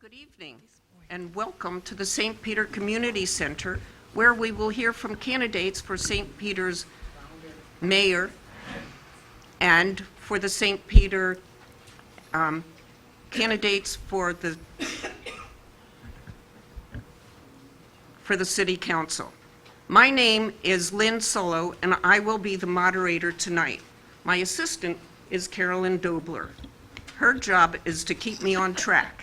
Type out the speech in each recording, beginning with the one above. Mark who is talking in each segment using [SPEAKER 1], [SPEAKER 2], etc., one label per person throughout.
[SPEAKER 1] Good evening, and welcome to the St. Peter Community Center, where we will hear from candidates for St. Peter's mayor and for the St. Peter candidates for the City Council. My name is Lynn Solo, and I will be the moderator tonight. My assistant is Carolyn Dobler. Her job is to keep me on track.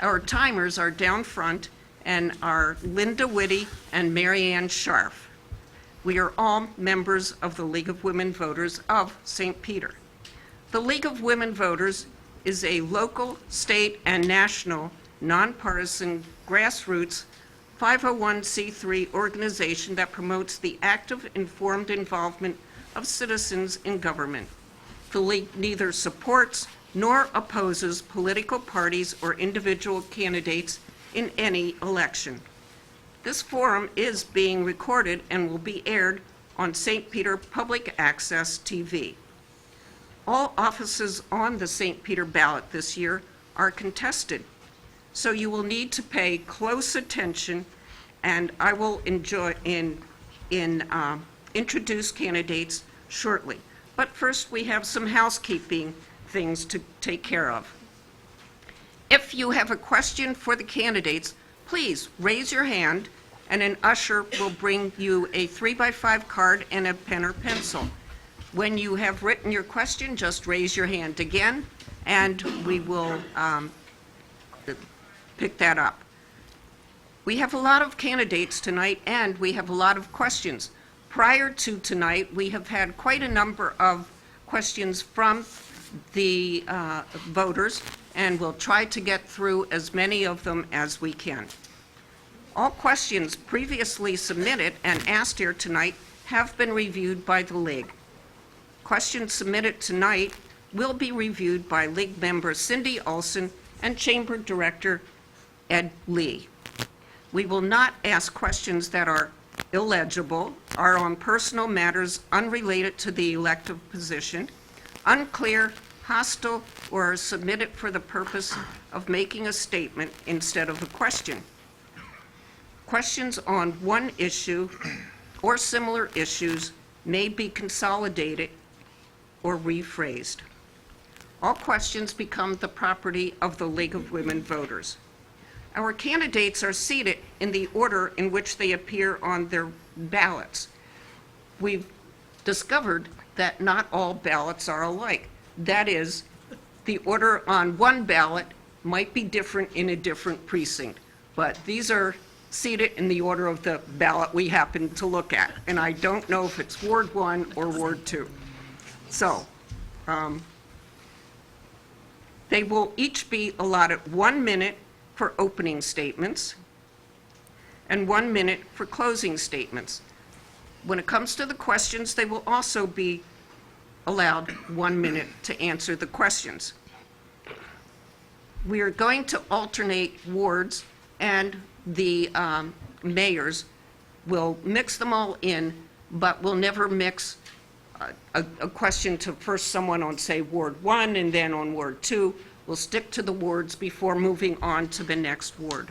[SPEAKER 1] Our timers are down front and are Linda Whitty and Marianne Scharf. We are all members of the League of Women Voters of St. Peter. The League of Women Voters is a local, state, and national nonpartisan grassroots 501c3 organization that promotes the active, informed involvement of citizens in government. The League neither supports nor opposes political parties or individual candidates in any election. This forum is being recorded and will be aired on St. Peter Public Access TV. All offices on the St. Peter ballot this year are contested, so you will need to pay close attention, and I will introduce candidates shortly. But first, we have some housekeeping things to take care of. If you have a question for the candidates, please raise your hand and an usher will bring you a 3x5 card and a pen or pencil. When you have written your question, just raise your hand again and we will pick that up. We have a lot of candidates tonight and we have a lot of questions. Prior to tonight, we have had quite a number of questions from the voters, and we'll try to get through as many of them as we can. All questions previously submitted and asked here tonight have been reviewed by the League. Questions submitted tonight will be reviewed by League member Cindy Olson and Chamber Director Ed Lee. We will not ask questions that are illegible, are on personal matters unrelated to the elective position, unclear, hostile, or are submitted for the purpose of making a statement instead of a question. Questions on one issue or similar issues may be consolidated or rephrased. All questions become the property of the League of Women Voters. Our candidates are seated in the order in which they appear on their ballots. We've discovered that not all ballots are alike. That is, the order on one ballot might be different in a different precinct, but these are seated in the order of the ballot we happen to look at, and I don't know if it's Ward 1 or Ward 2. So, they will each be allotted 1 minute for opening statements and 1 minute for closing statements. When it comes to the questions, they will also be allowed 1 minute to answer the questions. We are going to alternate wards, and the mayors will mix them all in, but will never mix a question to first someone on, say, Ward 1 and then on Ward 2. We'll stick to the wards before moving on to the next ward.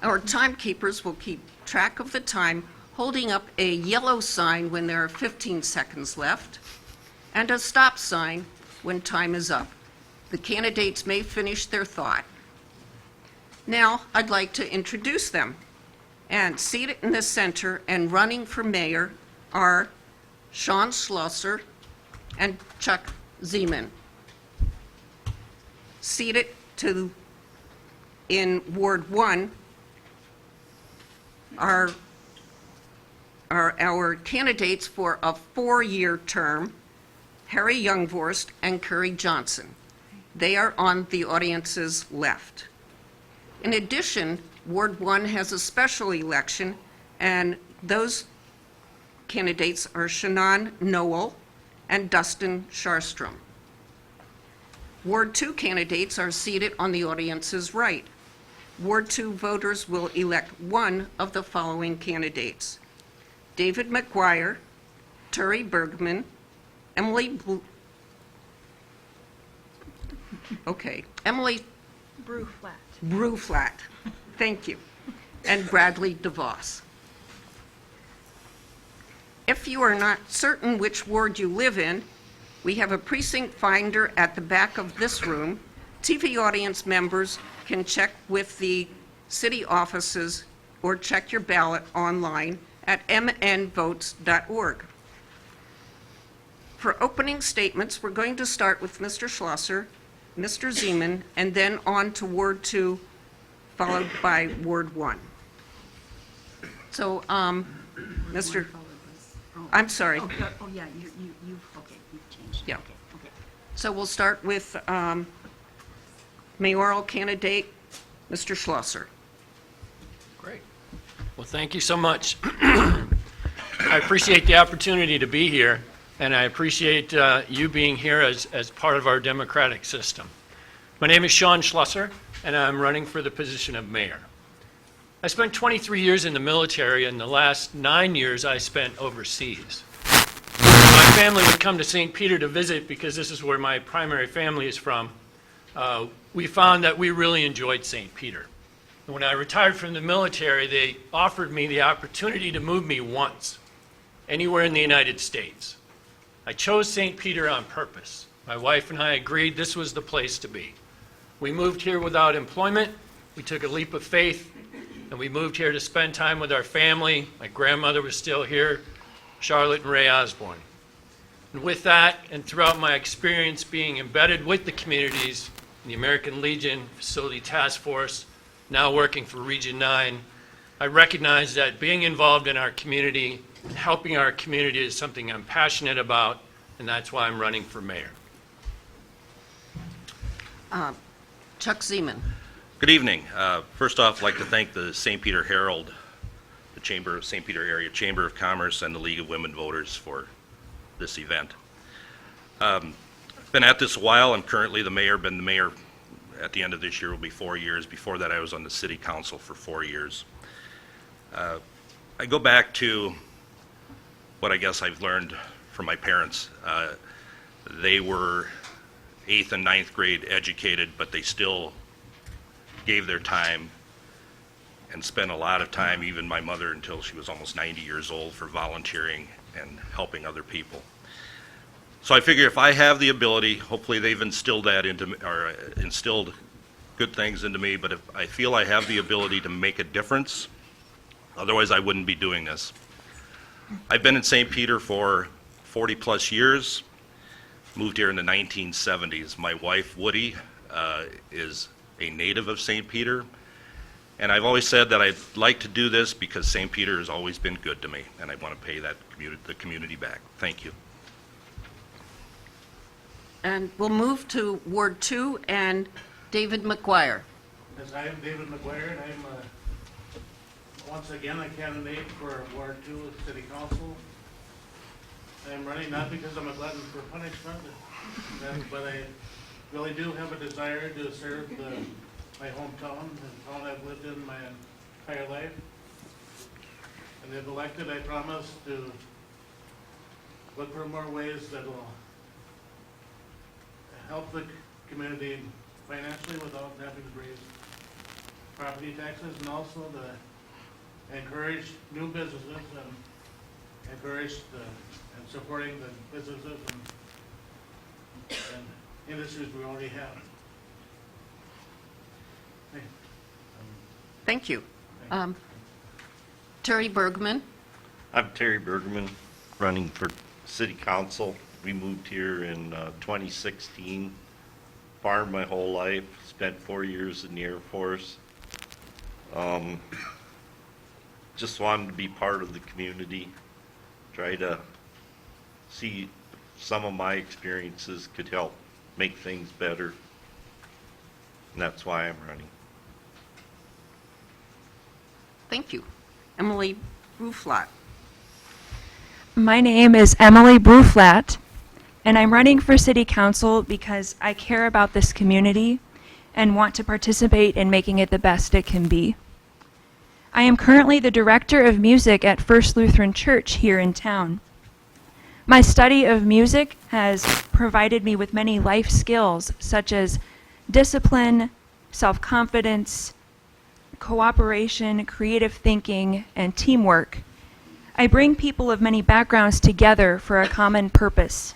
[SPEAKER 1] Our timekeepers will keep track of the time, holding up a yellow sign when there are 15 seconds left, and a stop sign when time is up. The candidates may finish their thought. Now, I'd like to introduce them. And seated in the center and running for mayor are Sean Schlosser and Chuck Seaman. Seated in Ward 1 are our candidates for a 4-year term, Harry Youngvorst and Carrie Johnson. They are on the audience's left. In addition, Ward 1 has a special election, and those candidates are Shannon Noble and Dustin Sharstrom. Ward 2 candidates are seated on the audience's right. Ward 2 voters will elect one of the following candidates: David McGuire, Terry Bergman, Emily
[SPEAKER 2] Bruflat.
[SPEAKER 1] Bruflat. Thank you. And Bradley DeVos. If you are not certain which ward you live in, we have a precinct finder at the back of this room. TV audience members can check with the city offices or check your ballot online at mnvotes.org. For opening statements, we're going to start with Mr. Schlosser, Mr. Seaman, and then on to Ward 2, followed by Ward 1. So, Mr. I'm sorry.
[SPEAKER 2] Oh, yeah, you've changed.
[SPEAKER 1] Yeah.
[SPEAKER 2] Okay.
[SPEAKER 1] So we'll start with Mayoral Candidate, Mr. Schlosser.
[SPEAKER 3] Great. Well, thank you so much. I appreciate the opportunity to be here, and I appreciate you being here as part of our democratic system. My name is Sean Schlosser, and I'm running for the position of mayor. I spent 23 years in the military, and the last 9 years I spent overseas. My family would come to St. Peter to visit because this is where my primary family is from. We found that we really enjoyed St. Peter. And when I retired from the military, they offered me the opportunity to move me once, anywhere in the United States. I chose St. Peter on purpose. My wife and I agreed this was the place to be. We moved here without employment. We took a leap of faith, and we moved here to spend time with our family. My grandmother was still here, Charlotte and Ray Osborne. And with that, and throughout my experience being embedded with the communities, the American Legion Facility Task Force, now working for Region 9, I recognize that being involved in our community and helping our community is something I'm passionate about, and that's why I'm running for mayor.
[SPEAKER 1] Chuck Seaman.
[SPEAKER 4] Good evening. First off, I'd like to thank the St. Peter Herald, the St. Peter Area Chamber of Commerce, and the League of Women Voters for this event. I've been at this a while. I'm currently the mayor. Been the mayor at the end of this year will be 4 years. Before that, I was on the city council for 4 years. I go back to what I guess I've learned from my parents. They were 8th and 9th grade educated, but they still gave their time and spent a lot of time, even my mother until she was almost 90 years old, for volunteering and helping other people. So I figure if I have the ability, hopefully they've instilled that into me, or instilled good things into me, but if I feel I have the ability to make a difference, otherwise I wouldn't be doing this. I've been in St. Peter for 40 plus years, moved here in the 1970s. My wife, Woody, is a native of St. Peter, and I've always said that I'd like to do this because St. Peter has always been good to me, and I want to pay the community back. Thank you.
[SPEAKER 1] And we'll move to Ward 2 and David McGuire.
[SPEAKER 5] Yes, I am David McGuire, and I'm once again a candidate for Ward 2 City Council. I am running not because I'm a glutton for punishment, but I really do have a desire to serve my hometown, the town I've lived in my entire life. And if elected, I promise to look for more ways that will help the community financially without having to raise property taxes, and also to encourage new businesses and encourage and supporting the businesses and industries we already have.
[SPEAKER 1] Thank you. Terry Bergman.
[SPEAKER 6] I'm Terry Bergman, running for City Council. We moved here in 2016, farmed my whole life, spent 4 years in the Air Force. Just wanted to be part of the community, try to see some of my experiences could help make things better, and that's why I'm running.
[SPEAKER 1] Thank you. Emily Bruflat.
[SPEAKER 2] My name is Emily Bruflat, and I'm running for City Council because I care about this community and want to participate in making it the best it can be. I am currently the Director of Music at First Lutheran Church here in town. My study of music has provided me with many life skills such as discipline, self-confidence, cooperation, creative thinking, and teamwork. I bring people of many backgrounds together for a common purpose.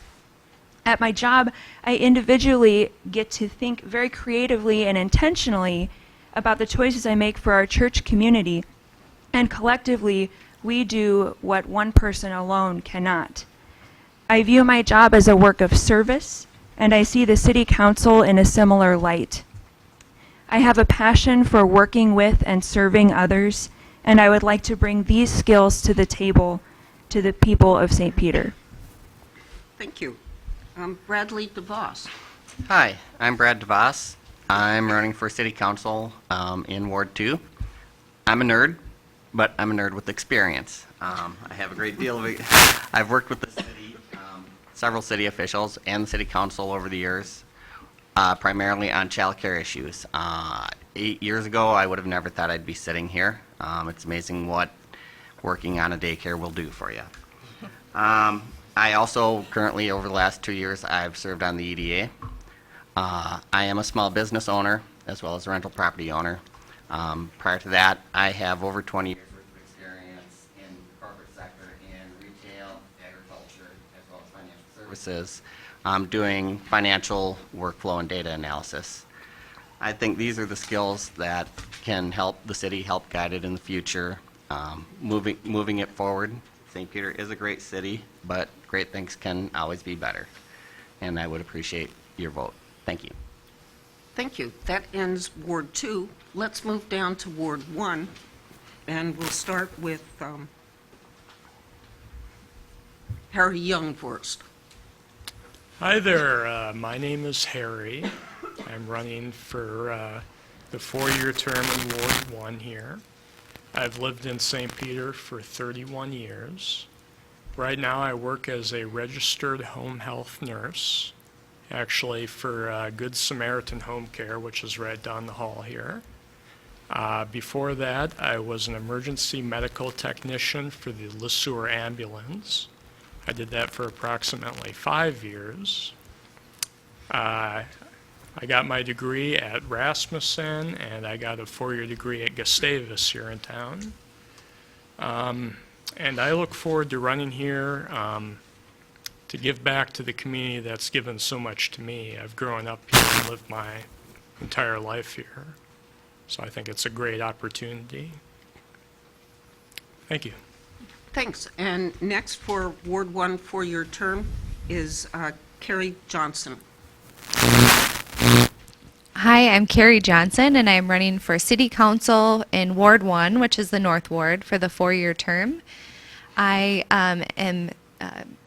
[SPEAKER 2] At my job, I individually get to think very creatively and intentionally about the choices I make for our church community, and collectively, we do what one person alone cannot. I view my job as a work of service, and I see the City Council in a similar light. I have a passion for working with and serving others, and I would like to bring these skills to the table to the people of St. Peter.
[SPEAKER 1] Thank you. Bradley DeVos.
[SPEAKER 7] Hi, I'm Brad DeVos. I'm running for City Council in Ward 2. I'm a nerd, but I'm a nerd with experience. I have a great deal of I've worked with the city, several city officials and the City Council over the years, primarily on child care issues. 8 years ago, I would have never thought I'd be sitting here. It's amazing what working on a daycare will do for you. I also currently, over the last 2 years, I've served on the EDA. I am a small business owner as well as a rental property owner. Prior to that, I have over 20 years worth of experience in the corporate sector in retail, agriculture, as well as financial services, doing financial workflow and data analysis. I think these are the skills that can help the city help guide it in the future, moving it forward. St. Peter is a great city, but great things can always be better. And I would appreciate your vote. Thank you.
[SPEAKER 1] Thank you. That ends Ward 2. Let's move down to Ward 1, and we'll start with Harry Young first.
[SPEAKER 8] Hi there, my name is Harry. I'm running for the 4-year term in Ward 1 here. I've lived in St. Peter for 31 years. Right now I work as a registered home health nurse, actually for Good Samaritan Home Care, which is right down the hall here. Before that, I was an emergency medical technician for the Le Sueur ambulance. I did that for approximately 5 years. I got my degree at Rasmussen, and I got a 4-year degree at Gustavus here in town. And I look forward to running here to give back to the community that's given so much to me. I've grown up here and lived my entire life here. So I think it's a great opportunity. Thank you.
[SPEAKER 1] Thanks. And next for Ward 1 4-year term is Carrie Johnson.
[SPEAKER 9] Hi, I'm Carrie Johnson, and I'm running for City Council in Ward 1, which is the North Ward, for the 4-year term. I am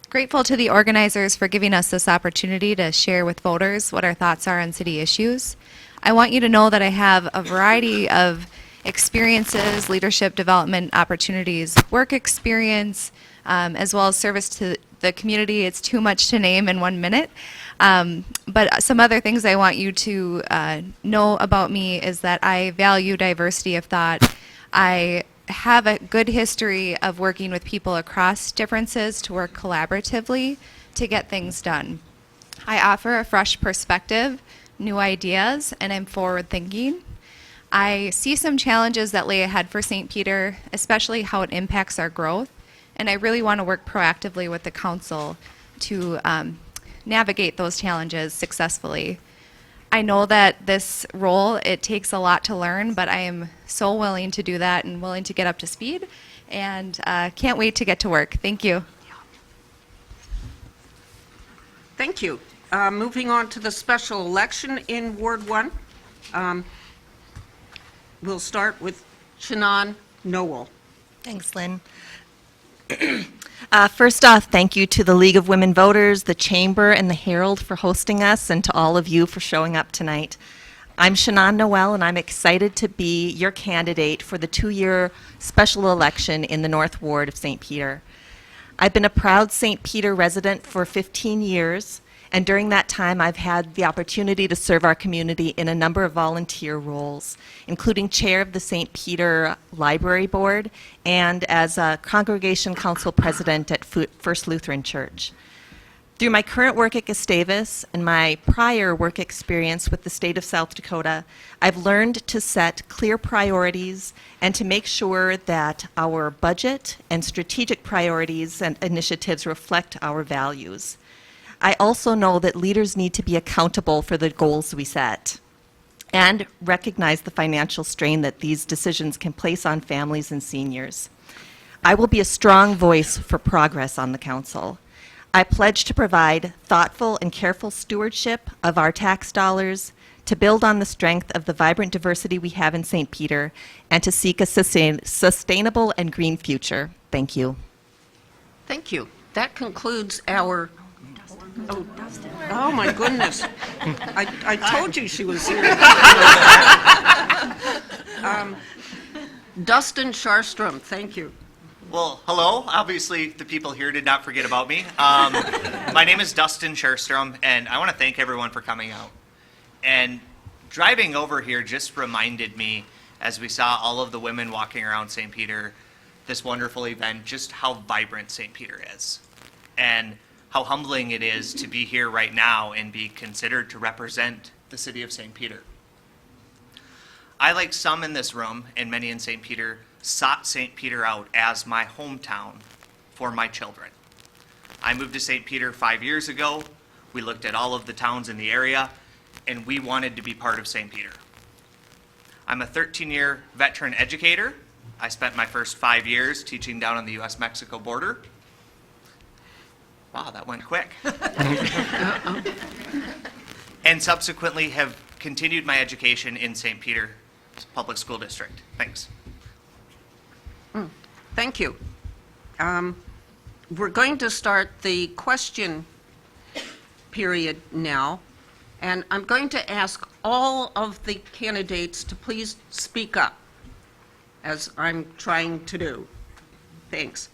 [SPEAKER 9] grateful to the organizers for giving us this opportunity to share with voters what our thoughts are on city issues. I want you to know that I have a variety of experiences, leadership development opportunities, work experience, as well as service to the community. It's too much to name in 1 minute. But some other things I want you to know about me is that I value diversity of thought. I have a good history of working with people across differences to work collaboratively to get things done. I offer a fresh perspective, new ideas, and I'm forward thinking. I see some challenges that lay ahead for St. Peter, especially how it impacts our growth, and I really want to work proactively with the council to navigate those challenges successfully. I know that this role, it takes a lot to learn, but I am so willing to do that and willing to get up to speed, and can't wait to get to work. Thank you.
[SPEAKER 1] Thank you. Moving on to the special election in Ward 1. We'll start with Shannon Noble.
[SPEAKER 10] Thanks, Lynn. First off, thank you to the League of Women Voters, the Chamber, and the Herald for hosting us, and to all of you for showing up tonight. I'm Shannon Noble, and I'm excited to be your candidate for the 2-year special election in the North Ward of St. Peter. I've been a proud St. Peter resident for 15 years, and during that time I've had the opportunity to serve our community in a number of volunteer roles, including chair of the St. Peter Library Board and as a Congregation Council President at First Lutheran Church. Through my current work at Gustavus and my prior work experience with the state of South Dakota, I've learned to set clear priorities and to make sure that our budget and strategic priorities and initiatives reflect our values. I also know that leaders need to be accountable for the goals we set and recognize the financial strain that these decisions can place on families and seniors. I will be a strong voice for progress on the council. I pledge to provide thoughtful and careful stewardship of our tax dollars, to build on the strength of the vibrant diversity we have in St. Peter, and to seek a sustainable and green future. Thank you.
[SPEAKER 1] Thank you. That concludes our... Oh, my goodness. I told you she was here. Dustin Sharstrom, thank you.
[SPEAKER 11] Well, hello. Obviously, the people here did not forget about me. My name is Dustin Scherstrom, and I want to thank everyone for coming out. And driving over here just reminded me, as we saw all of the women walking around St. Peter, this wonderful event, just how vibrant St. Peter is. And how humbling it is to be here right now and be considered to represent the city of St. Peter. I, like some in this room, and many in St. Peter, sought St. Peter out as my hometown for my children. I moved to St. Peter 5 years ago. We looked at all of the towns in the area, and we wanted to be part of St. Peter. I'm a 13-year veteran educator. I spent my first 5 years teaching down on the U.S.-Mexico border. Wow, that went quick. And subsequently have continued my education in St. Peter Public School District. Thanks.
[SPEAKER 1] Thank you. We're going to start the question period now, and I'm going to ask all of the candidates to please speak up, as I'm trying to do. Thanks.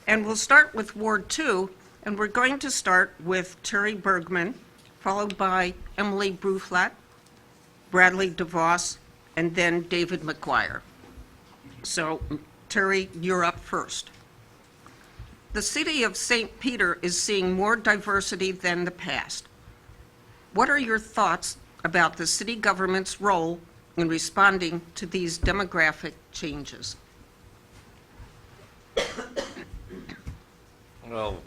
[SPEAKER 1] And we'll start with Ward 2, and we're going to start with Terry Bergman, followed by Emily Bruflat, Bradley DeVos, and then David McGuire. So, Terry, you're up first. The city of St. Peter is seeing more diversity than the past. What are your thoughts about the city government's role in responding to these demographic changes?
[SPEAKER 6] Well,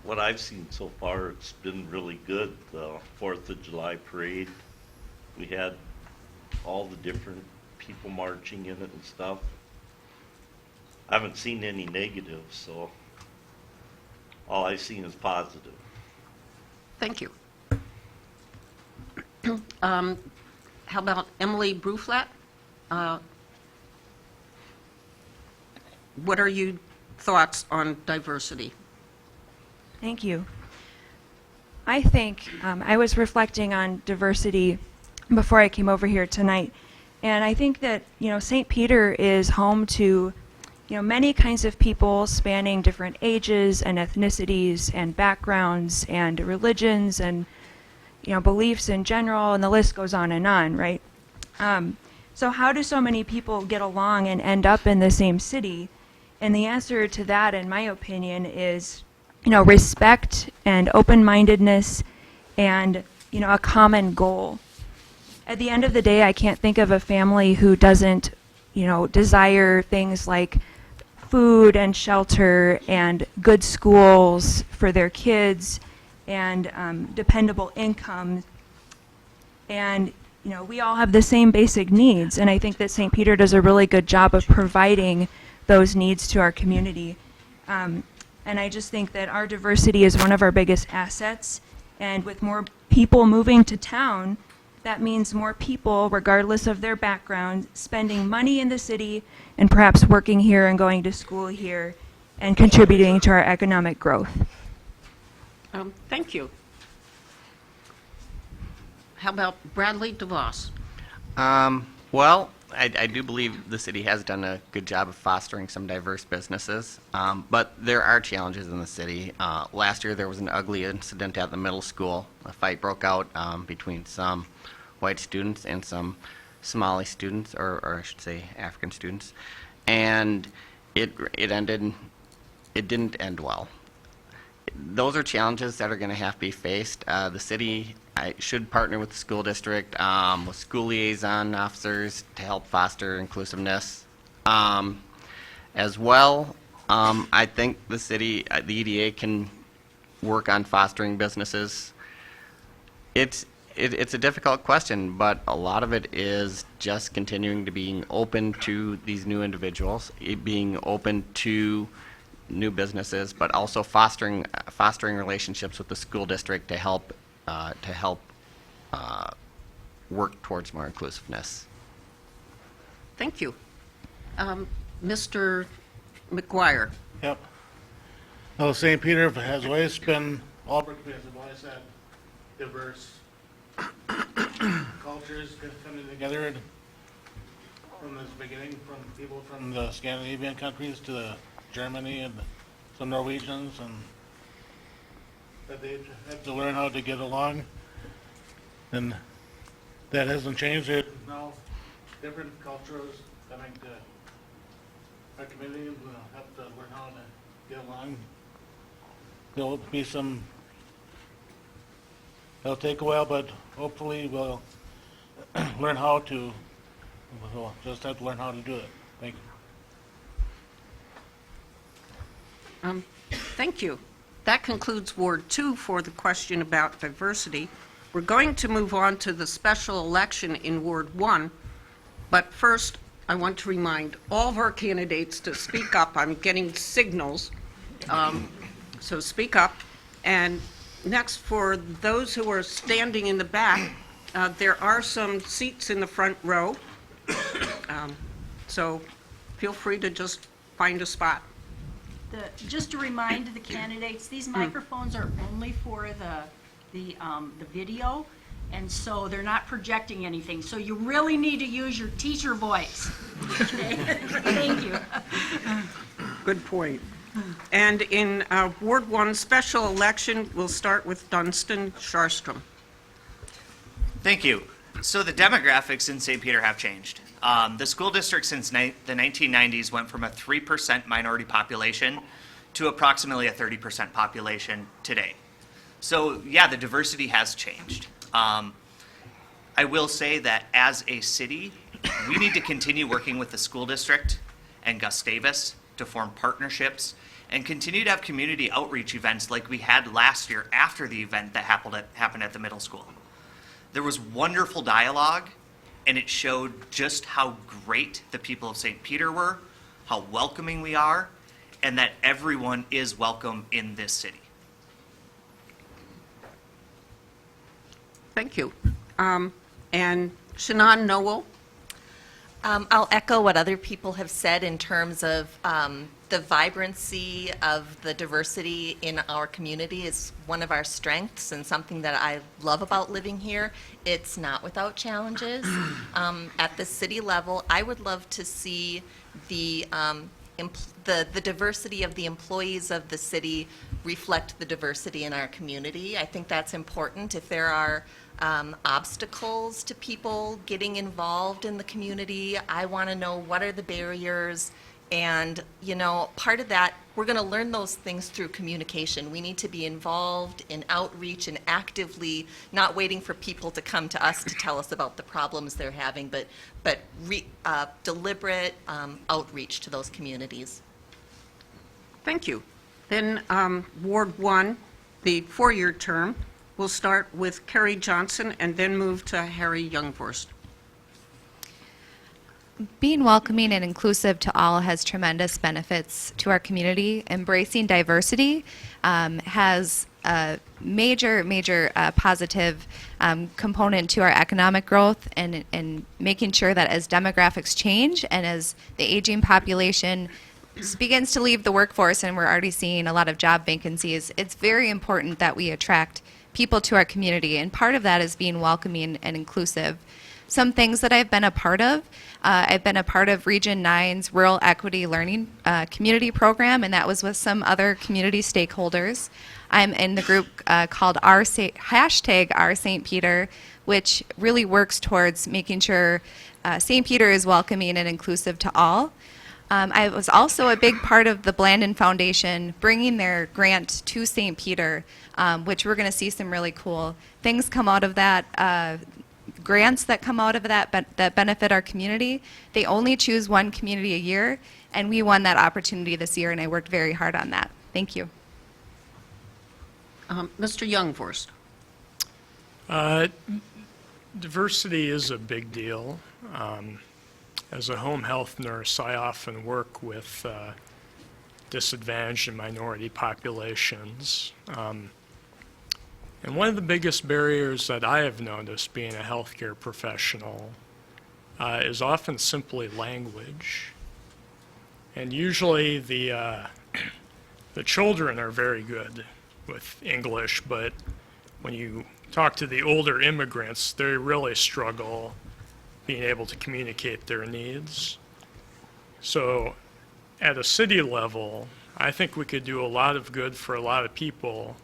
[SPEAKER 6] what I've seen so far, it's been really good. The 4th of July parade, we had all the different people marching in it and stuff. I haven't seen any negatives, so all I've seen is positive.
[SPEAKER 1] Thank you. How about Emily Bruflat? What are your thoughts on diversity?
[SPEAKER 2] Thank you. I think I was reflecting on diversity before I came over here tonight, and I think that St. Peter is home to many kinds of people spanning different ages and ethnicities and backgrounds and religions and beliefs in general, and the list goes on, right? So how do so many people get along and end up in the same city? And the answer to that, in my opinion, is respect and open-mindedness and a common goal. At the end of the day, I can't think of a family who doesn't desire things like food and shelter and good schools for their kids and dependable income. And we all have the same basic needs, and I think that St. Peter does a really good job of providing those needs to our community. And I just think that our diversity is one of our biggest assets, and with more people moving to town, that means more people, regardless of their background, spending money in the city and perhaps working here and going to school here and contributing to our economic growth.
[SPEAKER 1] Thank you. How about Bradley DeVos?
[SPEAKER 7] Well, I do believe the city has done a good job of fostering some diverse businesses, but there are challenges in the city. Last year there was an ugly incident at the middle school. A fight broke out between some white students and some Somali students, or I should say African students, and it didn't end well. those are challenges that are going to have to be faced. The city should partner with the school district, with school liaison officers to help foster inclusiveness. As well, I think the city, the EDA can work on fostering businesses. It's a difficult question, but a lot of it is just continuing to being open to these new individuals, being open to new businesses, but also fostering relationships with the school district to help work towards more inclusiveness.
[SPEAKER 1] Thank you. Mr. McGuire.
[SPEAKER 5] Yep. Well, St. Peter has always been, Albert has always had diverse cultures coming together from this beginning, from people from the Scandinavian countries to Germany and some Norwegians, and that they had to learn how to get along. And that hasn't changed. There's now different cultures coming to our community, and we'll have to learn how to get along. There'll be some, it'll take a while, but hopefully we'll learn how to, we'll just have to learn how to do it. Thank you.
[SPEAKER 1] Thank you. That concludes Ward 2 for the question about diversity. We're going to move on to the special election in Ward 1, but first I want to remind all of our candidates to speak up. I'm getting signals, so speak up. And next, for those who are standing in the back, there are some seats in the front row, so feel free to just find a spot.
[SPEAKER 12] Just to remind the candidates, these microphones are only for the video, and so they're not projecting anything. So you really need to use your teacher voice. Okay? Thank you.
[SPEAKER 1] Good point. And in Ward 1 special election, we'll start with Dunstan Sharstrom.
[SPEAKER 11] Thank you. So the demographics in St. Peter have changed. The school district since the 1990s went from a 3% minority population to approximately a 30% population today. So yeah, the diversity has changed. I will say that as a city, we need to continue working with the school district and Gustavus to form partnerships and continue to have community outreach events like we had last year after the event that happened at the middle school. There was wonderful dialogue, and it showed just how great the people of St. Peter were, how welcoming we are, and that everyone is welcome in this city.
[SPEAKER 1] Thank you. And Shannon Noble.
[SPEAKER 10] I'll echo what other people have said in terms of the vibrancy of the diversity in our community is one of our strengths and something that I love about living here. It's not without challenges. At the city level, I would love to see the diversity of the employees of the city reflect the diversity in our community. I think that's important. If there are obstacles to people getting involved in the community, I want to know what are the barriers. And, you know, part of that, we're going to learn those things through communication. We need to be involved in outreach and actively not waiting for people to come to us to tell us about the problems they're having, but deliberate outreach to those communities.
[SPEAKER 1] Thank you. Then Ward 1, the four-year term, we'll start with Carrie Johnson and then move to Harry Youngvorst.
[SPEAKER 9] Being welcoming and inclusive to all has tremendous benefits to our community. Embracing diversity has a major positive component to our economic growth, and making sure that as demographics change and as the aging population begins to leave the workforce, and we're already seeing a lot of job vacancies, it's very important that we attract people to our community, and part of that is being welcoming and inclusive. Some things that I've been a part of, I've been a part of Region 9's Rural Equity Learning Community Program, and that was with some other community stakeholders. I'm in the group called hashtag Our St. Peter, which really works towards making sure St. Peter is welcoming and inclusive to all. I was also a big part of the Blandon Foundation bringing their grant to St. Peter, which we're going to see some really cool things come out of that, grants that come out of that that benefit our community. They only choose one community a year, and we won that opportunity this year, and I worked very hard on that. Thank you.
[SPEAKER 1] Mr. Youngvorst.
[SPEAKER 8] Diversity is a big deal. As a home health nurse, I often work with disadvantaged and minority populations. And one of the biggest barriers that I have noticed being a healthcare professional is often simply language. And usually the children are very good with English, but when you talk to the older immigrants, they really struggle being able to communicate their needs. So at a city level, I think we could do a lot of good for a lot of people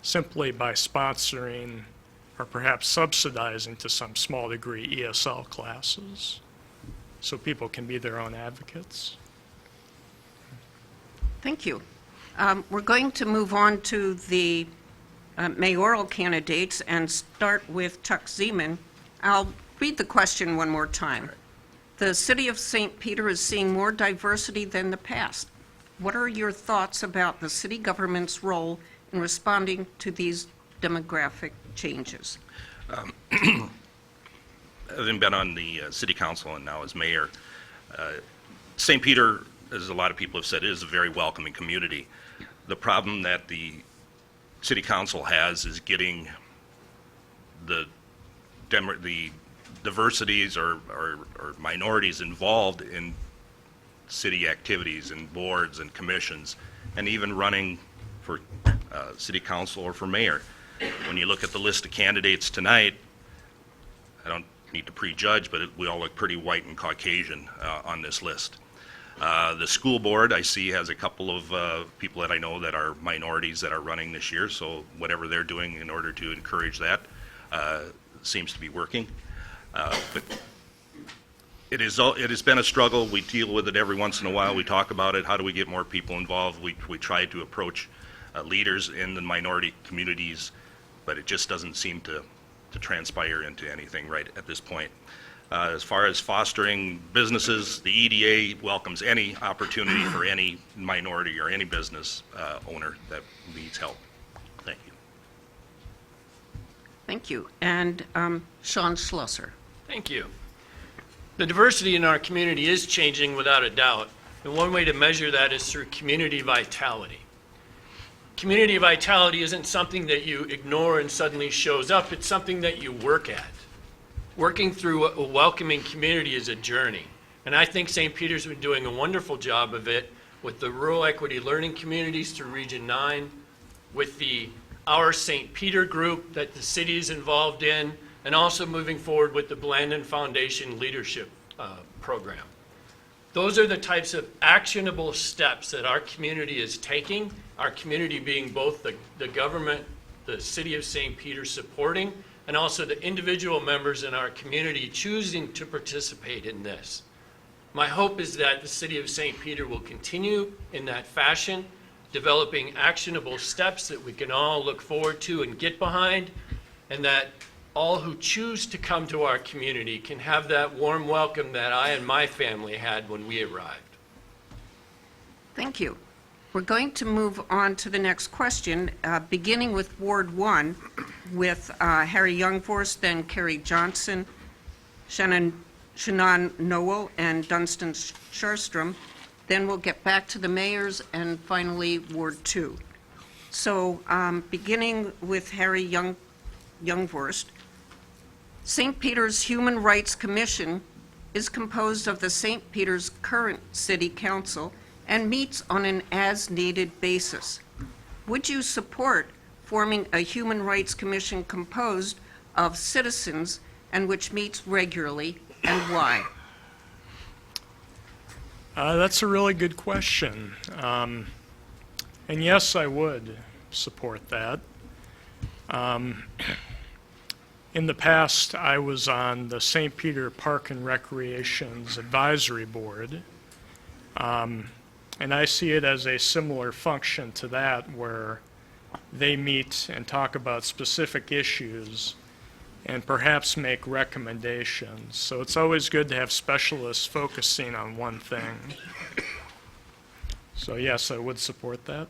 [SPEAKER 8] simply by sponsoring or perhaps subsidizing to some small degree ESL classes so people can be their own advocates.
[SPEAKER 1] Thank you. We're going to move on to the mayoral candidates and start with Chuck Seaman. I'll read the question one more time. The city of St. Peter is seeing more diversity than the past. What are your thoughts about the city government's role in responding to these demographic changes?
[SPEAKER 4] Having been on the city council and now as mayor, St. Peter, as a lot of people have said, is a very welcoming community. The problem that the city council has is getting the diversities or minorities involved in city activities and boards and commissions, and even running for city council or for mayor. When you look at the list of candidates tonight, I don't need to prejudge, but we all look pretty white and Caucasian on this list. The school board, I see, has a couple of people that I know that are minorities that are running this year, so whatever they're doing in order to encourage that seems to be working. But it has been a struggle. We deal with it every once in a while. We talk about it. How do we get more people involved? We try to approach leaders in the minority communities, but it just doesn't seem to transpire into anything right at this point. As far as fostering businesses, the EDA welcomes any opportunity for any minority or any business owner that needs help. Thank you.
[SPEAKER 1] Thank you. And Sean Schlosser.
[SPEAKER 3] Thank you. The diversity in our community is changing without a doubt, and one way to measure that is through community vitality. Community vitality isn't something that you ignore and suddenly shows up, it's something that you work at. Working through a welcoming community is a journey, and I think St. Peter's been doing a wonderful job of it with the rural equity learning communities through Region 9, with the Our St. Peter group that the city is involved in, and also moving forward with the Blandon Foundation Leadership Program. Those are the types of actionable steps that our community is taking, our community being both the government, the city of St. Peter supporting, and also the individual members in our community choosing to participate in this. My hope is that the city of St. Peter will continue in that fashion, developing actionable steps that we can all look forward to and get behind, and that all who choose to come to our community can have that warm welcome that I and my family had when we arrived.
[SPEAKER 1] Thank you. We're going to move on to the next question, beginning with Ward 1, with Harry Youngvorst, then Carrie Johnson, Shannon Noble, and Dunstan Scherstrom. Then we'll get back to the mayors, and finally Ward 2. So beginning with Harry Youngvorst, St. Peter's Human Rights Commission is composed of the St. Peter's current city council and meets on an as-needed basis. Would you support forming a Human Rights Commission composed of citizens and which meets regularly, and why?
[SPEAKER 8] That's a really good question. And yes, I would support that. In the past, I was on the St. Peter Park and Recreation's Advisory Board, And I see it as a similar function to that, where they meet and talk about specific issues and perhaps make recommendations. So it's always good to have specialists focusing on one thing. So yes, I would support that.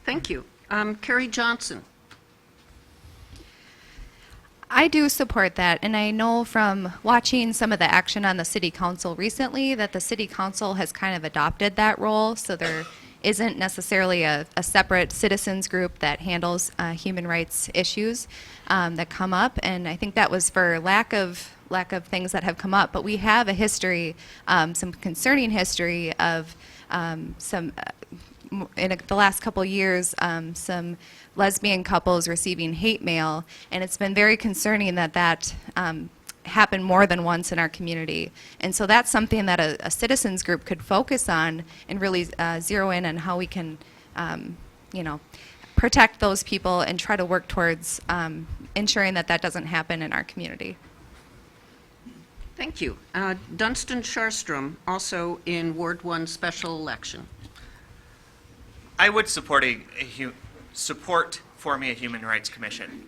[SPEAKER 1] Thank you. Carrie Johnson.
[SPEAKER 9] I do support that, and I know from watching some of the action on the city council recently that the city council has kind of adopted that role, so there isn't necessarily a separate citizens group that handles human rights issues that come up, and I think that was for lack of things that have come up. But we have a history, some concerning history of in the last couple years, some lesbian couples receiving hate mail, and it's been very concerning that happened more than once in our community. And so that's something that a citizens group could focus on and really zero in on how we can, protect those people and try to work towards ensuring that doesn't happen in our community.
[SPEAKER 1] Thank you. Dunstan Sharstrom, also in Ward 1 special election.
[SPEAKER 11] I would support support forming a human rights commission.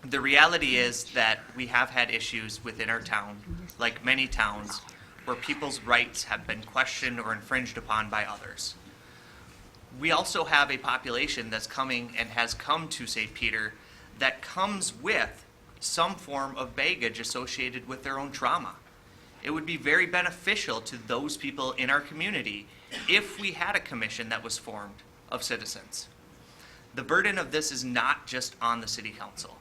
[SPEAKER 11] The reality is that we have had issues within our town, like many towns, where people's rights have been questioned or infringed upon by others. We also have a population that's coming and has come to St. Peter that comes with some form of baggage associated with their own trauma. It would be very beneficial to those people in our community if we had a commission that was formed of citizens. The burden of this is not just on the city council.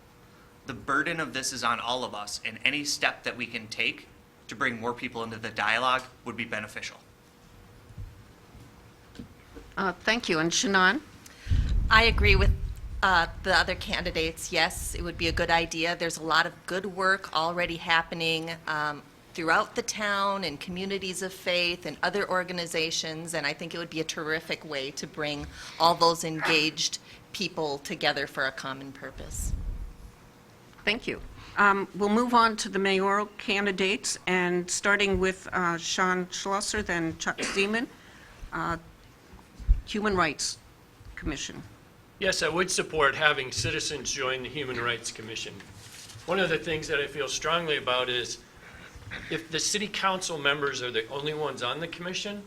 [SPEAKER 11] The burden of this is on all of us, and any step that we can take to bring more people into the dialogue would be beneficial.
[SPEAKER 1] Thank you. And Shannon?
[SPEAKER 10] I agree with the other candidates. Yes, it would be a good idea. There's a lot of good work already happening throughout the town and communities of faith and other organizations, and I think it would be a terrific way to bring all those engaged people together for a common purpose.
[SPEAKER 1] Thank you. We'll move on to the mayoral candidates, and starting with Sean Schlosser, then Chuck Seaman, Human Rights Commission.
[SPEAKER 3] Yes, I would support having citizens join the Human Rights Commission. One of the things that I feel strongly about is if the city council members are the only ones on the commission,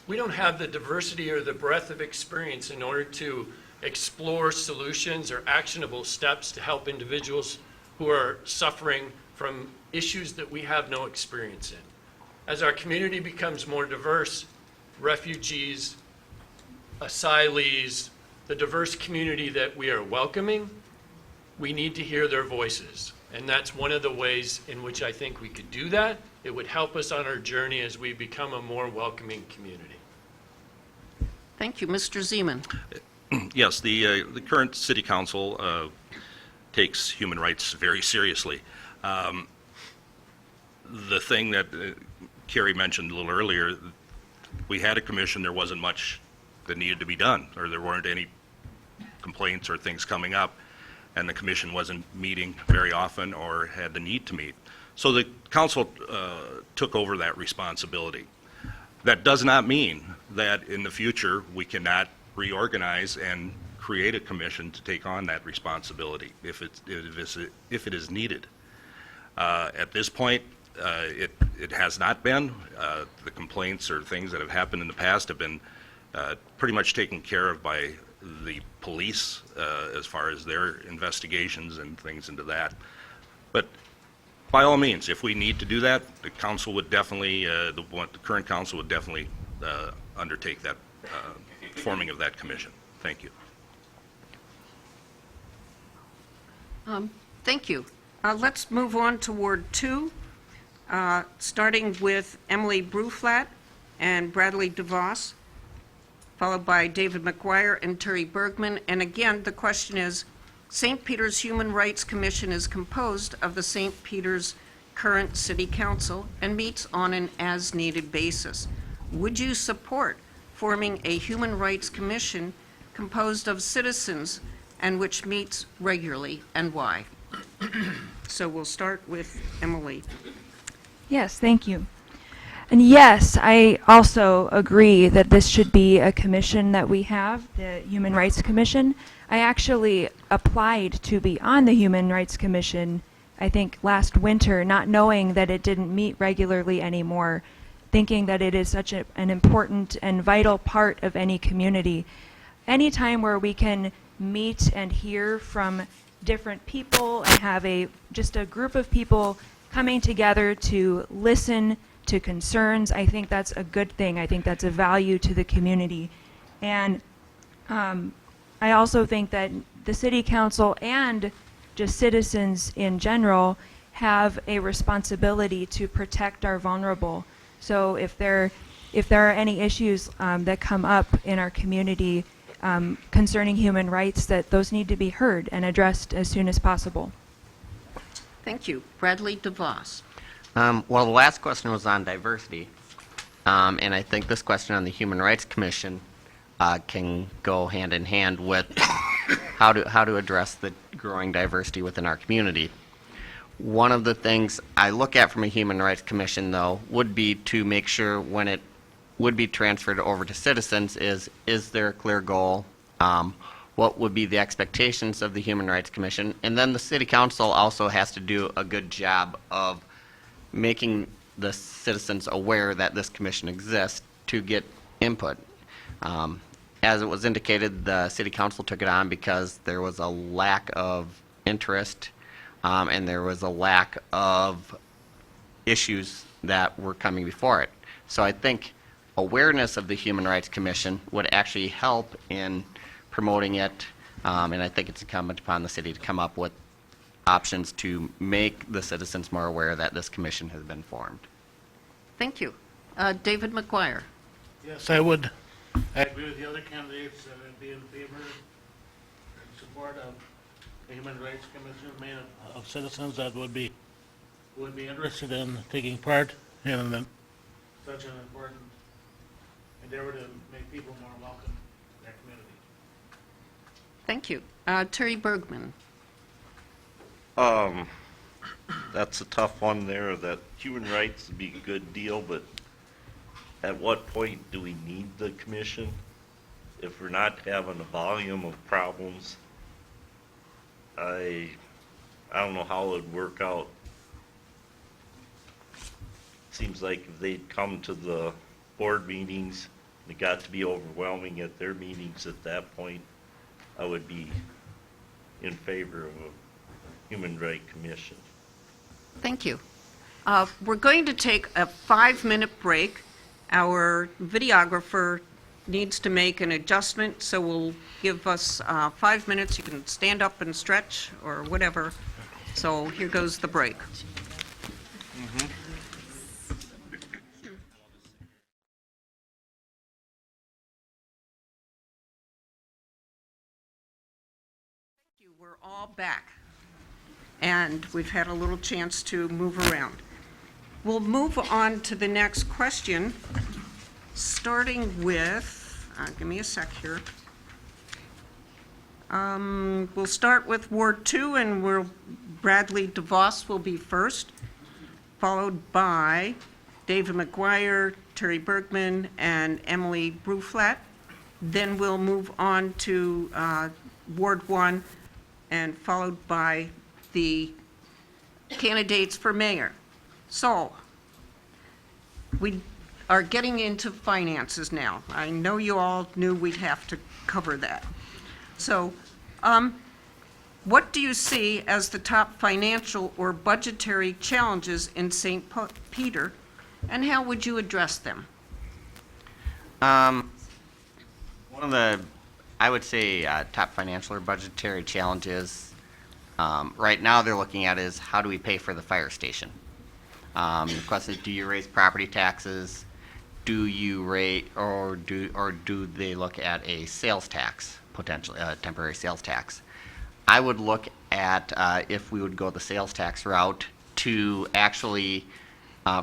[SPEAKER 3] we don't have the diversity or the breadth of experience in order to explore solutions or actionable steps to help individuals who are suffering from issues that we have no experience in. As our community becomes more diverse, refugees, asylees, the diverse community that we are welcoming, we need to hear their voices. And that's one of the ways in which I think we could do that. It would help us on our journey as we become a more welcoming community.
[SPEAKER 1] Thank you. Mr. Seaman.
[SPEAKER 4] Yes, the current city council takes human rights very seriously. The thing that Carrie mentioned a little earlier, we had a commission, there wasn't much that needed to be done, or there weren't any complaints or things coming up, and the commission wasn't meeting very often or had the need to meet. So the council took over that responsibility. That does not mean that in the future we cannot reorganize and create a commission to take on that responsibility if it is needed. At this point, it has not been. The complaints or things that have happened in the past have been pretty much taken care of by the police as far as their investigations and things into that. But by all means, if we need to do that, the council would definitely, the current council would definitely undertake that forming of that commission. Thank you.
[SPEAKER 1] Thank you. Let's move on to Ward 2, starting with Emily Bruflat and Bradley DeVos, followed by David McGuire and Terry Bergman. And again, the question is, St. Peter's Human Rights Commission is composed of the St. Peter's current city council and meets on an as-needed basis. Would you support forming a Human Rights Commission composed of citizens and which meets regularly, and why? So we'll start with Emily.
[SPEAKER 2] Yes, thank you. And yes, I also agree that this should be a commission that we have, the Human Rights Commission. I actually applied to be on the Human Rights Commission, I think last winter, not knowing that it didn't meet regularly anymore, thinking that it is such an important and vital part of any community. Any time where we can meet and hear from different people and have just a group of people coming together to listen to concerns, I think that's a good thing. I think that's a value to the community. And I also think that the city council and just citizens in general have a responsibility to protect our vulnerable. So if there are any issues that come up in our community concerning human rights, that those need to be heard and addressed as soon as possible.
[SPEAKER 1] Thank you. Bradley DeVos.
[SPEAKER 7] Well, the last question was on diversity, and I think this question on the Human Rights Commission can go hand in hand with how to address the growing diversity within our community. One of the things I look at from a Human Rights Commission, though, would be to make sure when it would be transferred over to citizens is there a clear goal? What would be the expectations of the Human Rights Commission? And then the City Council also has to do a good job of making the citizens aware that this commission exists to get input. As it was indicated, the City Council took it on because there was a lack of interest and there was a lack of issues that were coming before it. So I think awareness of the Human Rights Commission would actually help in promoting it, and I think it's incumbent upon the city to come up with options to make the citizens more aware that this commission has been formed.
[SPEAKER 1] Thank you. David McGuire.
[SPEAKER 5] Yes, I would. I agree with the other candidates and I'd be in favor and support of the Human Rights Commission made of citizens that would be interested in taking part in such an important endeavor to make people more welcome in their community.
[SPEAKER 1] Thank you. Terry Bergman.
[SPEAKER 6] That's a tough one there, that human rights would be a good deal, but at what point do we need the commission? If we're not having a volume of problems, I don't know how it would work out. Seems like if they'd come to the board meetings, it got to be overwhelming at their meetings at that point, I would be in favor of a Human Rights Commission.
[SPEAKER 1] Thank you. We're going to take a 5-minute break. Our videographer needs to make an adjustment, so we'll give us 5 minutes. You can stand up and stretch or whatever. So here goes the break. We're all back, and we've had a little chance to move around. We'll move on to the next question, starting with, give me a sec here. We'll start with Ward 2, and Bradley DeVos will be first, followed by David McGuire, Terry Bergman, and Emily Bruflat. Then we'll move on to Ward 1, and followed by the candidates for mayor. So, we are getting into finances now. I know you all knew we'd have to cover that. So, what do you see as the top financial or budgetary challenges in St. Peter, and how would you address them?
[SPEAKER 7] One of the, I would say, top financial or budgetary challenges right now they're looking at is how do we pay for the fire station? The question is, do you raise property taxes? Do you rate, or do they look at a sales tax, potentially a temporary sales tax? I would look at if we would go the sales tax route to actually,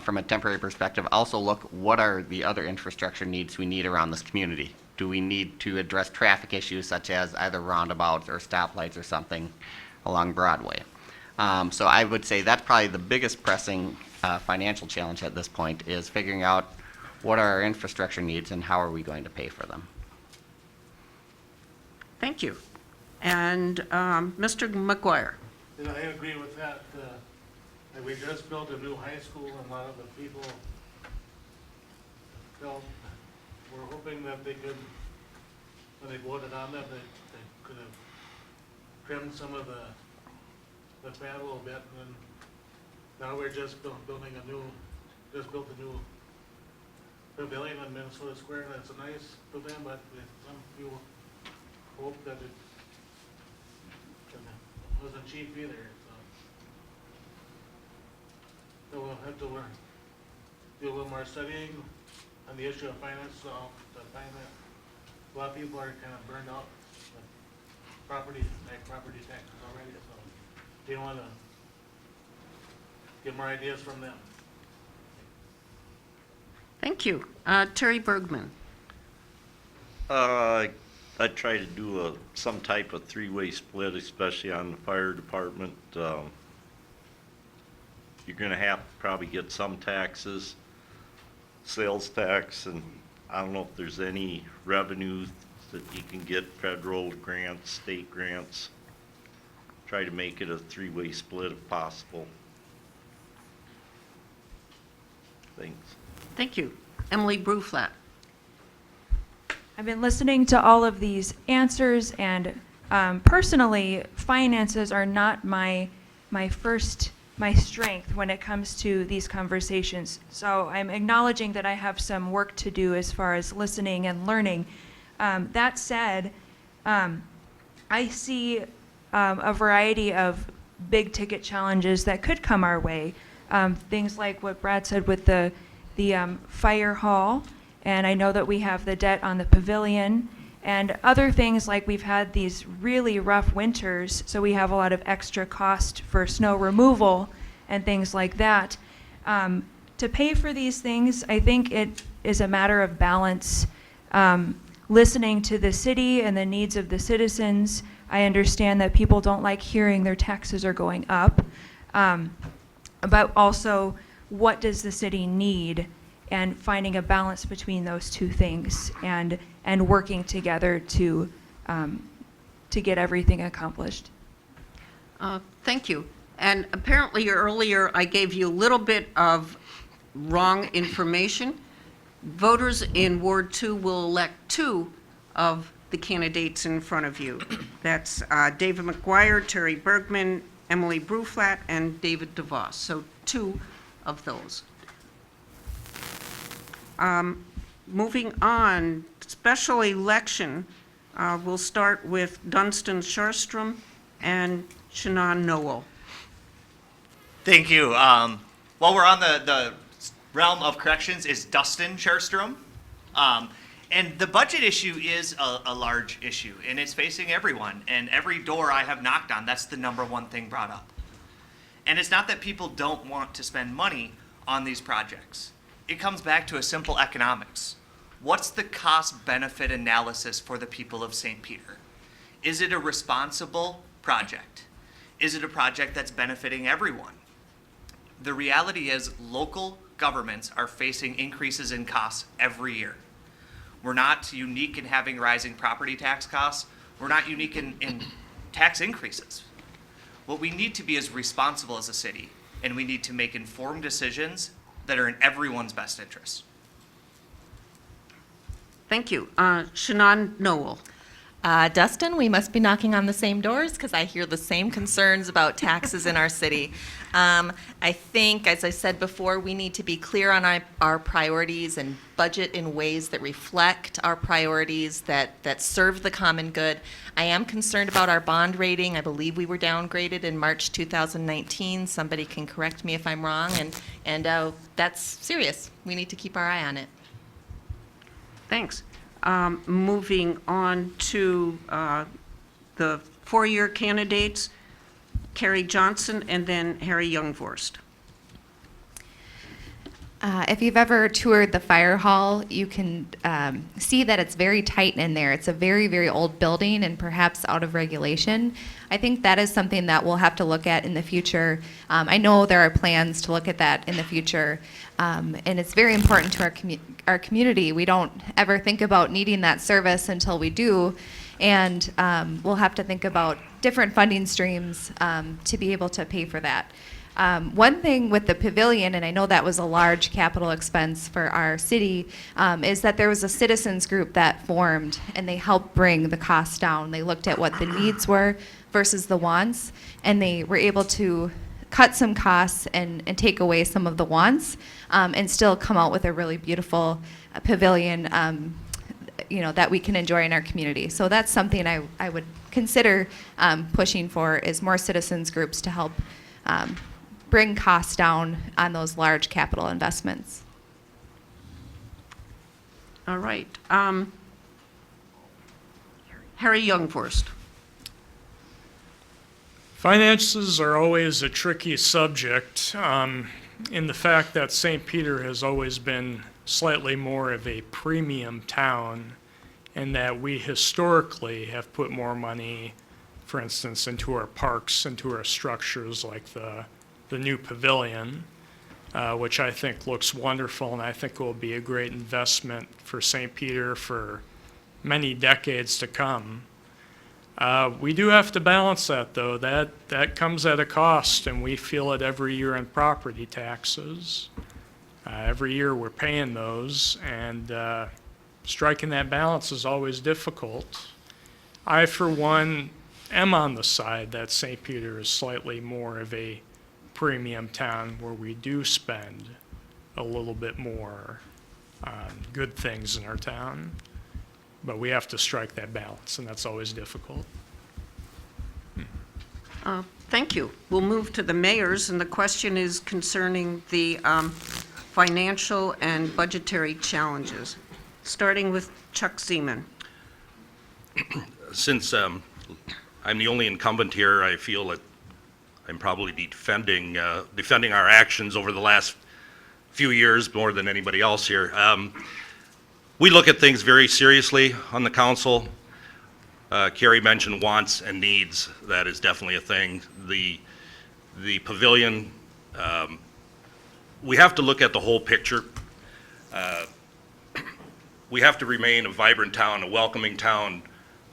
[SPEAKER 7] from a temporary perspective, also look what are the other infrastructure needs we need around this community. Do we need to address traffic issues such as either roundabouts or stoplights or something along Broadway? So I would say that's probably the biggest pressing financial challenge at this point, is figuring out what are our infrastructure needs and how are we going to pay for them.
[SPEAKER 1] Thank you. And Mr. McGuire?
[SPEAKER 5] And I agree with that. And we just built a new high school, and a lot of the people felt, were hoping that they could, when they voted on that, they could have trimmed some of the fat a little bit. And now we're just building a new, just built a new pavilion in Minnesota Square, and it's a nice pavilion, but some people hope that it wasn't cheap either. So we'll have to learn, do a little more studying on the issue of finance, so to find that a lot of people are kind of burned out with property taxes already, so they want to get more ideas from them.
[SPEAKER 1] Thank you. Terry Bergman?
[SPEAKER 6] I try to do some type of three-way split, especially on the fire department. You're gonna have to probably get some taxes, sales tax, and I don't know if there's any revenue that you can get, federal grants, state grants. Try to make it a three-way split if possible. Thanks.
[SPEAKER 1] Thank you. Emily Bruflat?
[SPEAKER 2] I've been listening to all of these answers, and personally, finances are not my strength when it comes to these conversations. So I'm acknowledging that I have some work to do as far as listening and learning. That said, I see a variety of big ticket challenges that could come our way. Things like what Brad said with the fire hall, and I know that we have the debt on the pavilion, and other things like we've had these really rough winters, so we have a lot of extra cost for snow removal and things like that. To pay for these things, I think it is a matter of balance. Listening to the city and the needs of the citizens, I understand that people don't like hearing their taxes are going up, but also what does the city need, and finding a balance between those two things, and working together to get everything accomplished.
[SPEAKER 1] Thank you. And apparently earlier I gave you a little bit of wrong information. Voters in Ward 2 will elect two of the candidates in front of you. That's David McGuire, Terry Bergman, Emily Bruflat, and David DeVos. So two of those. Moving on, special election, we'll start with Dunstan Sharstrom and Shannon Noble.
[SPEAKER 11] Thank you. While we're on the realm of corrections, is Dustin Sharstrom. And the budget issue is a large issue, and it's facing everyone. And every door I have knocked on, that's the number one thing brought up. And it's not that people don't want to spend money on these projects. It comes back to a simple economics. What's the cost-benefit analysis for the people of St. Peter? Is it a responsible project? Is it a project that's benefiting everyone? The reality is local governments are facing increases in costs every year. We're not unique in having rising property tax costs. We're not unique in tax increases. What we need to be is responsible as a city, and we need to make informed decisions that are in everyone's best interest.
[SPEAKER 1] Thank you. Shannon Noble.
[SPEAKER 10] Dustin, we must be knocking on the same doors because I hear the same concerns about taxes in our city. I think, as I said before, we need to be clear on our priorities and budget in ways that reflect our priorities, that serve the common good. I am concerned about our bond rating. I believe we were downgraded in March 2019. Somebody can correct me if I'm wrong, and that's serious. We need to keep our eye on it.
[SPEAKER 1] Thanks. Moving on to the four-year candidates, Carrie Johnson and then Harry Youngvorst.
[SPEAKER 9] If you've ever toured the fire hall, you can see that it's very tight in there. It's a very, very old building and perhaps out of regulation. I think that is something that we'll have to look at in the future. I know there are plans to look at that in the future, and it's very important to our community. We don't ever think about needing that service until we do, and we'll have to think about different funding streams to be able to pay for that. One thing with the pavilion, and I know that was a large capital expense for our city, is that there was a citizens group that formed and they helped bring the costs down. They looked at what the needs were versus the wants, and they were able to cut some costs and take away some of the wants, and still come out with a really beautiful pavilion that we can enjoy in our community. So that's something I would consider pushing for, is more citizens groups to help bring costs down on those large capital investments.
[SPEAKER 1] All right. Harry Youngforst.
[SPEAKER 8] Finances are always a tricky subject, in the fact that St. Peter has always been slightly more of a premium town, and that we historically have put more money, for instance, into our parks, into our structures like the new pavilion, which I think looks wonderful, and I think will be a great investment for St. Peter for many decades to come. We do have to balance that, though. That comes at a cost, and we feel it every year in property taxes. Every year we're paying those, and striking that balance is always difficult. I, for one, am on the side that St. Peter is slightly more of a premium town where we do spend a little bit more on good things in our town. But we have to strike that balance, and that's always difficult.
[SPEAKER 1] Thank you. We'll move to the mayors, and the question is concerning the financial and budgetary challenges, starting with Chuck Seaman.
[SPEAKER 4] Since I'm the only incumbent here, I feel that I'm probably defending our actions over the last few years more than anybody else here. We look at things very seriously on the council. Carrie mentioned wants and needs. That is definitely a thing. The pavilion, we have to look at the whole picture. We have to remain a vibrant town, a welcoming town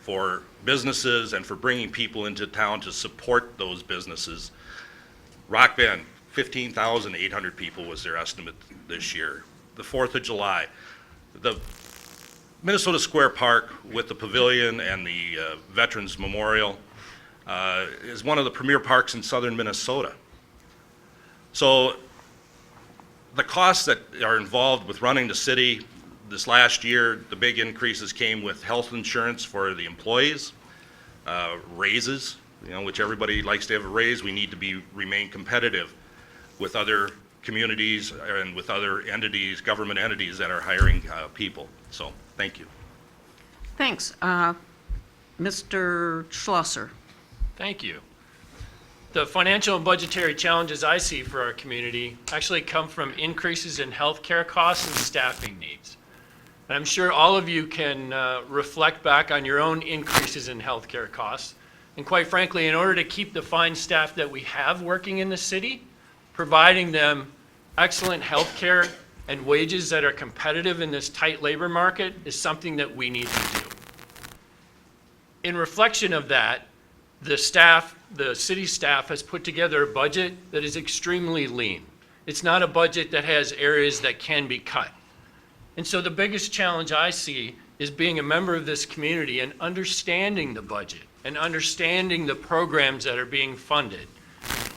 [SPEAKER 4] for businesses and for bringing people into town to support those businesses. Rock Bend, 15,800 people was their estimate this year. The 4th of July, the Minnesota Square Park with the pavilion and the Veterans Memorial is one of the premier parks in southern Minnesota. So the costs that are involved with running the city this last year, the big increases came with health insurance for the employees, raises, which everybody likes to have a raise. We need to remain competitive with other communities and with other entities, government entities that are hiring people. So, thank you.
[SPEAKER 1] Thanks. Mr. Schlosser.
[SPEAKER 3] Thank you. The financial and budgetary challenges I see for our community actually come from increases in healthcare costs and staffing needs. And I'm sure all of you can reflect back on your own increases in healthcare costs. And quite frankly, in order to keep the fine staff that we have working in the city, providing them excellent healthcare and wages that are competitive in this tight labor market is something that we need to do. In reflection of that, the city staff has put together a budget that is extremely lean. It's not a budget that has areas that can be cut. And so the biggest challenge I see is being a member of this community and understanding the budget and understanding the programs that are being funded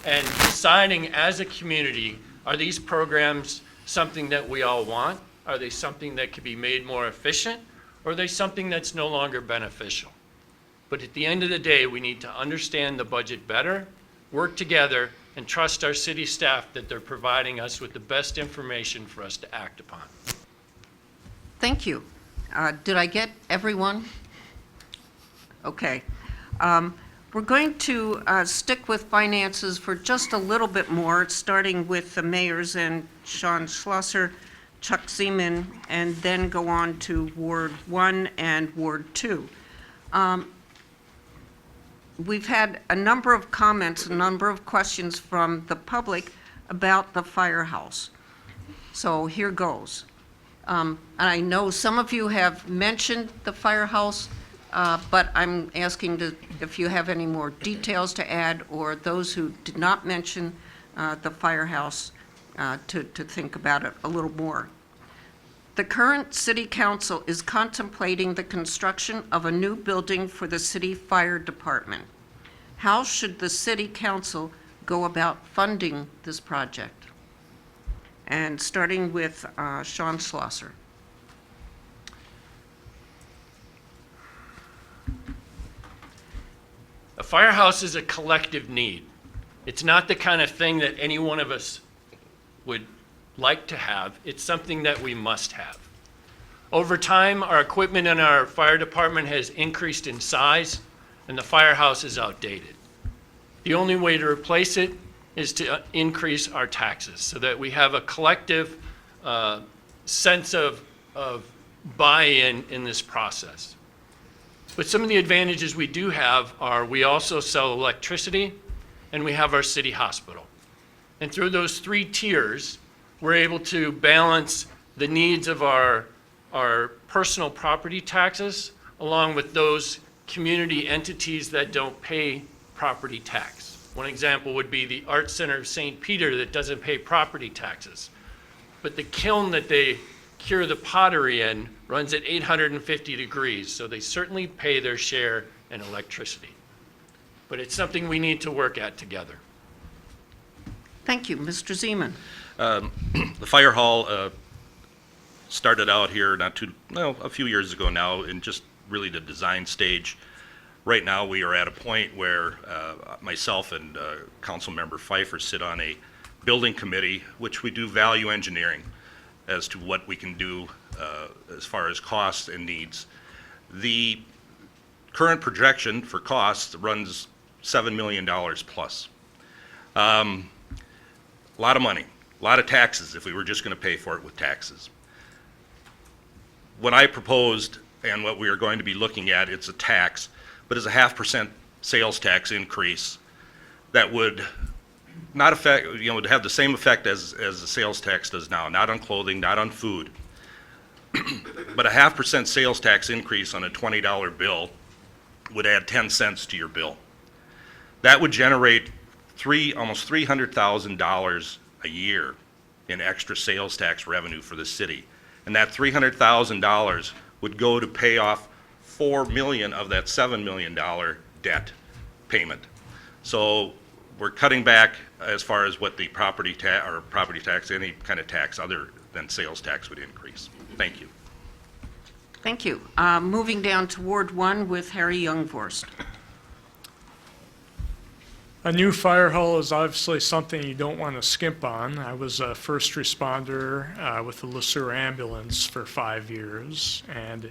[SPEAKER 3] and deciding as a community, are these programs something that we all want? Are they something that could be made more efficient? Or are they something that's no longer beneficial? But at the end of the day, we need to understand the budget better, work together, and trust our city staff that they're providing us with the best information for us to act upon.
[SPEAKER 1] Thank you. Did I get everyone? Okay. We're going to stick with finances for just a little bit more, starting with the mayors and Sean Schlosser, Chuck Seaman, and then go on to Ward 1 and Ward 2. We've had a number of comments, a number of questions from the public about the firehouse. So here goes. I know some of you have mentioned the firehouse, but I'm asking if you have any more details to add, or those who did not mention the firehouse to think about it a little more. The current city council is contemplating the construction of a new building for the city fire department. How should the city council go about funding this project? And starting with Sean Schlosser.
[SPEAKER 3] A firehouse is a collective need. It's not the kind of thing that any one of us would like to have. It's something that we must have. Over time, our equipment in our fire department has increased in size, and the firehouse is outdated. The only way to replace it is to increase our taxes so that we have a collective sense of buy-in in this process. But some of the advantages we do have are we also sell electricity and we have our city hospital. And through those three tiers, we're able to balance the needs of our personal property taxes along with those community entities that don't pay property tax. One example would be the Art Center of St. Peter that doesn't pay property taxes. But the kiln that they cure the pottery in runs at 850 degrees, so they certainly pay their share in electricity. But it's something we need to work at together.
[SPEAKER 1] Thank you. Mr. Seaman.
[SPEAKER 4] The fire hall started out here a few years ago now in just really the design stage. Right now, we are at a point where myself and Councilmember Pfeiffer sit on a building committee, which we do value engineering as to what we can do as far as costs and needs. The current projection for costs runs $7 million plus. A lot of money, a lot of taxes if we were just going to pay for it with taxes. What I proposed and what we are going to be looking at, it's a tax, but it's a 0.5% sales tax increase that would not affect, would have the same effect as the sales tax does now, not on clothing, not on food. But a 0.5% sales tax increase on a $20 bill would add 10 cents to your bill. That would generate almost $300,000 a year in extra sales tax revenue for the city. And that $300,000 would go to pay off $4 million of that $7 million debt payment. So we're cutting back as far as what the property tax, any kind of tax other than sales tax would increase. Thank you.
[SPEAKER 1] Thank you. Moving down to Ward 1 with Harry Youngvorst.
[SPEAKER 8] A new fire hall is obviously something you don't want to skimp on. I was a first responder with the Lutheran ambulance for 5 years, and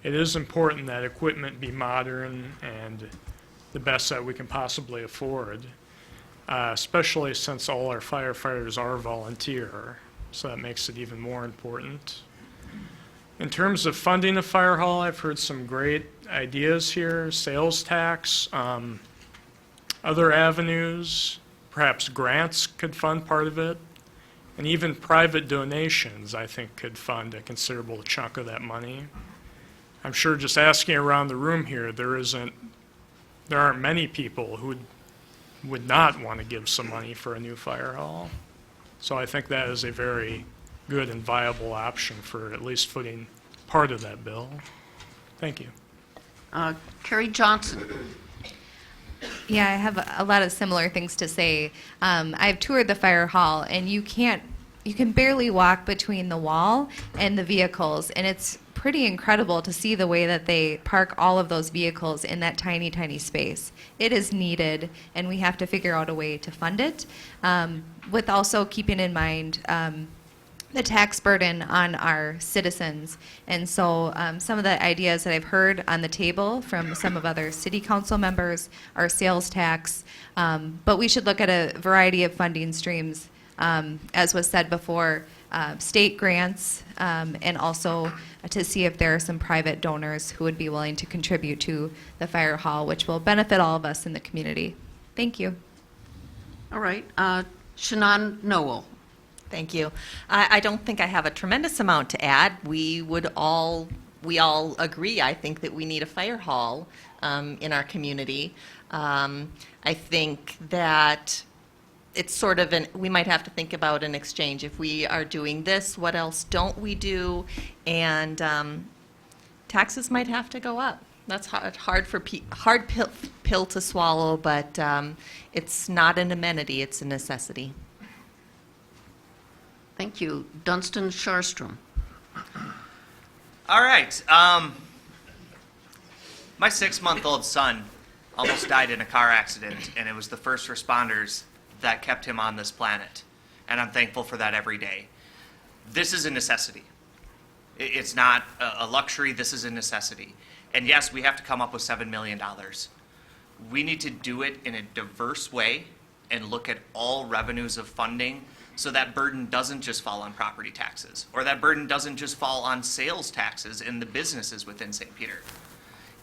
[SPEAKER 8] it is important that equipment be modern and the best that we can possibly afford, especially since all our firefighters are volunteer, so that makes it even more important. In terms of funding a fire hall, I've heard some great ideas here, sales tax, other avenues, perhaps grants could fund part of it, and even private donations, I think, could fund a considerable chunk of that money. I'm sure just asking around the room here, there aren't many people who would not want to give some money for a new fire hall. So I think that is a very good and viable option for at least footing part of that bill. Thank you.
[SPEAKER 1] Carrie Johnson.
[SPEAKER 9] Yeah, I have a lot of similar things to say. I've toured the fire hall, and you can barely walk between the wall and the vehicles, and it's pretty incredible to see the way that they park all of those vehicles in that tiny, tiny space. It is needed, and we have to figure out a way to fund it, with also keeping in mind the tax burden on our citizens. And so some of the ideas that I've heard on the table from some of other city council members are sales tax, but we should look at a variety of funding streams, as was said before, state grants, and also to see if there are some private donors who would be willing to contribute to the fire hall, which will benefit all of us in the community. Thank you.
[SPEAKER 1] All right, Shannon Noble.
[SPEAKER 10] Thank you. I don't think I have a tremendous amount to add. We all agree, I think, that we need a fire hall in our community. I think that it's sort of we might have to think about an exchange. If we are doing this, what else don't we do? And taxes might have to go up. That's hard pill to swallow, but it's not an amenity, it's a necessity.
[SPEAKER 1] Thank you. Dunstan Sharstrom.
[SPEAKER 11] All right. My 6-month-old son almost died in a car accident, and it was the first responders that kept him on this planet. And I'm thankful for that every day. This is a necessity. It's not a luxury. This is a necessity. And yes, we have to come up with $7 million. We need to do it in a diverse way and look at all revenues of funding so that burden doesn't just fall on property taxes, or that burden doesn't just fall on sales taxes in the businesses within St. Peter.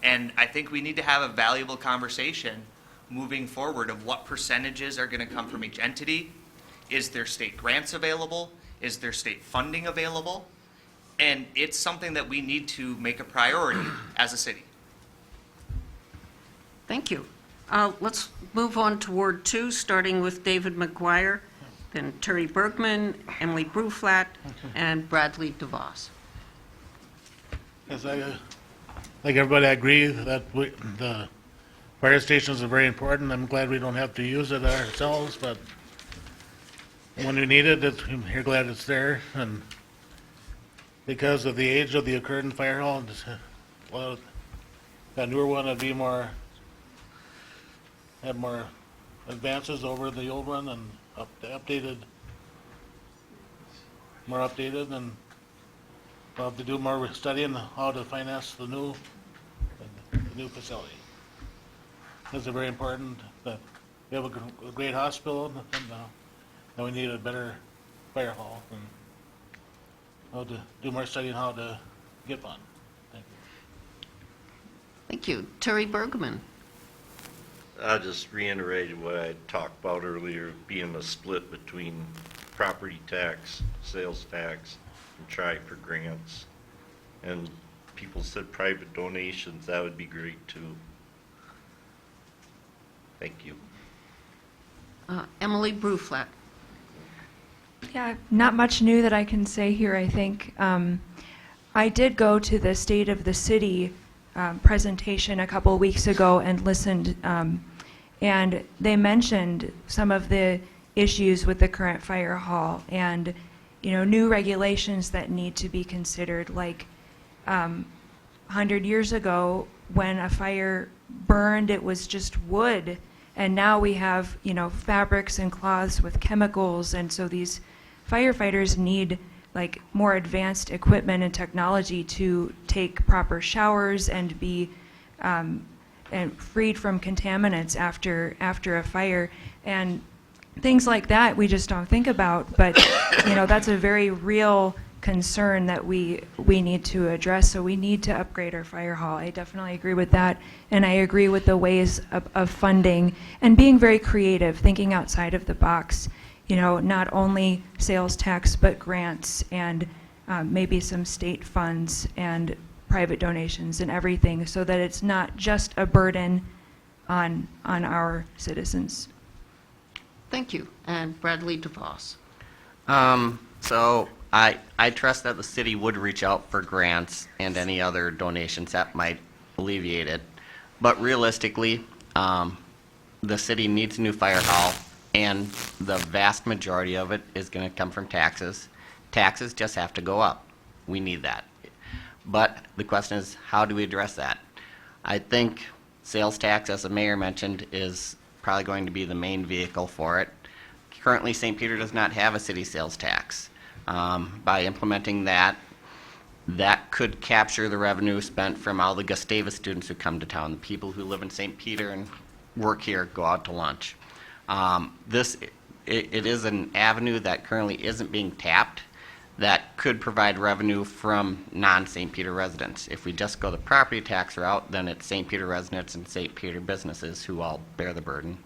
[SPEAKER 11] And I think we need to have a valuable conversation moving forward of what percentages are going to come from each entity. Is there state grants available? Is there state funding available? And it's something that we need to make a priority as a city.
[SPEAKER 1] Thank you. Let's move on to Ward 2, starting with David McGuire, then Terry Bergman, Emily Bruflat, and Bradley DeVos.
[SPEAKER 5] Yes, I think everybody agree that the fire stations are very important. I'm glad we don't have to use it ourselves, but when we need it, we're glad it's there. And because of the age of the current fire hall, well, that newer one would be have more advances over the old one and more updated, and we'll have to do more study on how to finance the new facility. It's very important that we have a great hospital, and we need a better fire hall, and how to do more study on how to get one. Thank you.
[SPEAKER 1] Thank you. Terry Bergman.
[SPEAKER 6] I just reiterated what I talked about earlier, being a split between property tax, sales tax, and try for grants. And people said private donations, that would be great too. Thank you.
[SPEAKER 1] Emily Bruflat.
[SPEAKER 2] Yeah, not much new that I can say here, I think. I did go to the State of the City presentation a couple weeks ago and listened, and they mentioned some of the issues with the current fire hall and, new regulations that need to be considered, like 100 years ago when a fire burned, it was just wood, and now we have, fabrics and cloths with chemicals, and so these firefighters need more advanced equipment and technology to take proper showers and be and freed from contaminants after a fire, and things like that we just don't think about, but that's a very real concern that we need to address. So we need to upgrade our fire hall. I definitely agree with that, and I agree with the ways of funding and being very creative, thinking outside of the box. Not only sales tax, but grants and maybe some state funds and private donations and everything, so that it's not just a burden on our citizens.
[SPEAKER 1] Thank you. And Bradley DeVos.
[SPEAKER 7] So I trust that the city would reach out for grants and any other donations that might alleviate it. But realistically, the city needs a new fire hall, and the vast majority of it is going to come from taxes. Taxes just have to go up. We need that. But the question is, how do we address that? I think sales tax, as the mayor mentioned, is probably going to be the main vehicle for it. Currently, St. Peter does not have a city sales tax. By implementing that, that could capture the revenue spent from all the Gustavus students who come to town, the people who live in St. Peter and work here, go out to lunch. It is an avenue that currently isn't being tapped that could provide revenue from non-St. Peter residents. If we just go the property tax route, then it's St. Peter residents and St. Peter businesses who all bear the burden.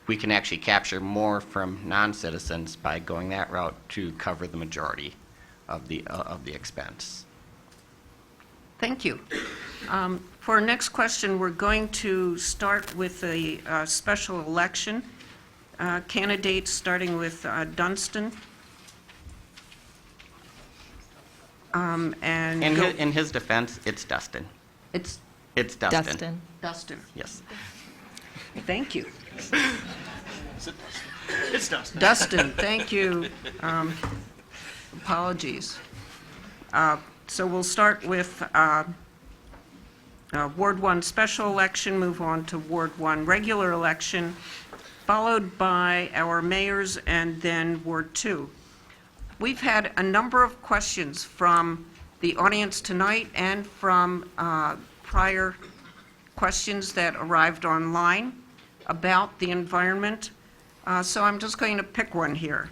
[SPEAKER 7] We can actually capture more from non-citizens by going that route to cover the majority of the expense.
[SPEAKER 1] Thank you. For our next question, we're going to start with a special election. Candidates, starting with Dunstan. And
[SPEAKER 7] In his defense, it's Dustin.
[SPEAKER 1] It's
[SPEAKER 7] It's Dustin.
[SPEAKER 1] Dustin.
[SPEAKER 7] Yes.
[SPEAKER 1] Thank you.
[SPEAKER 11] It's Dustin.
[SPEAKER 1] Dustin, thank you. Apologies. So we'll start with Ward 1 special election, move on to Ward 1 regular election, followed by our mayors, and then Ward 2. We've had a number of questions from the audience tonight and from prior questions that arrived online about the environment. So I'm just going to pick one here.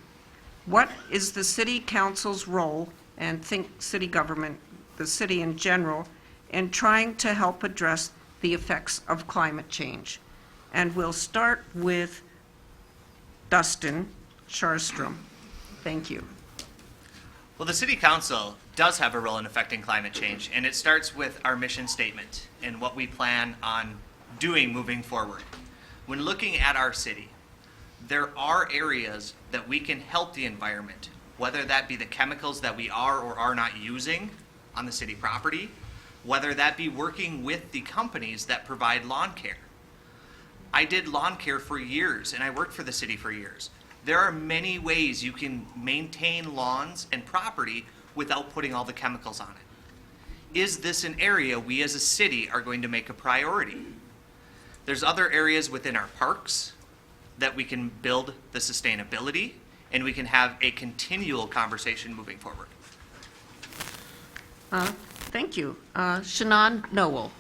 [SPEAKER 1] What is the city council's role, and think city government, the city in general, in trying to help address the effects of climate change? And we'll start with Dustin Sharstrom. Thank you.
[SPEAKER 11] Well, the City Council does have a role in affecting climate change, and it starts with our mission statement and what we plan on doing moving forward. When looking at our city, there are areas that we can help the environment, whether that be the chemicals that we are or are not using on the city property, whether that be working with the companies that provide lawn care. I did lawn care for years, and I worked for the city for years. There are many ways you can maintain lawns and property without putting all the chemicals on it. Is this an area we as a city are going to make a priority? There's other areas within our parks that we can build the sustainability, and we can have a continual conversation moving forward.
[SPEAKER 1] Thank you. Shannon Noble.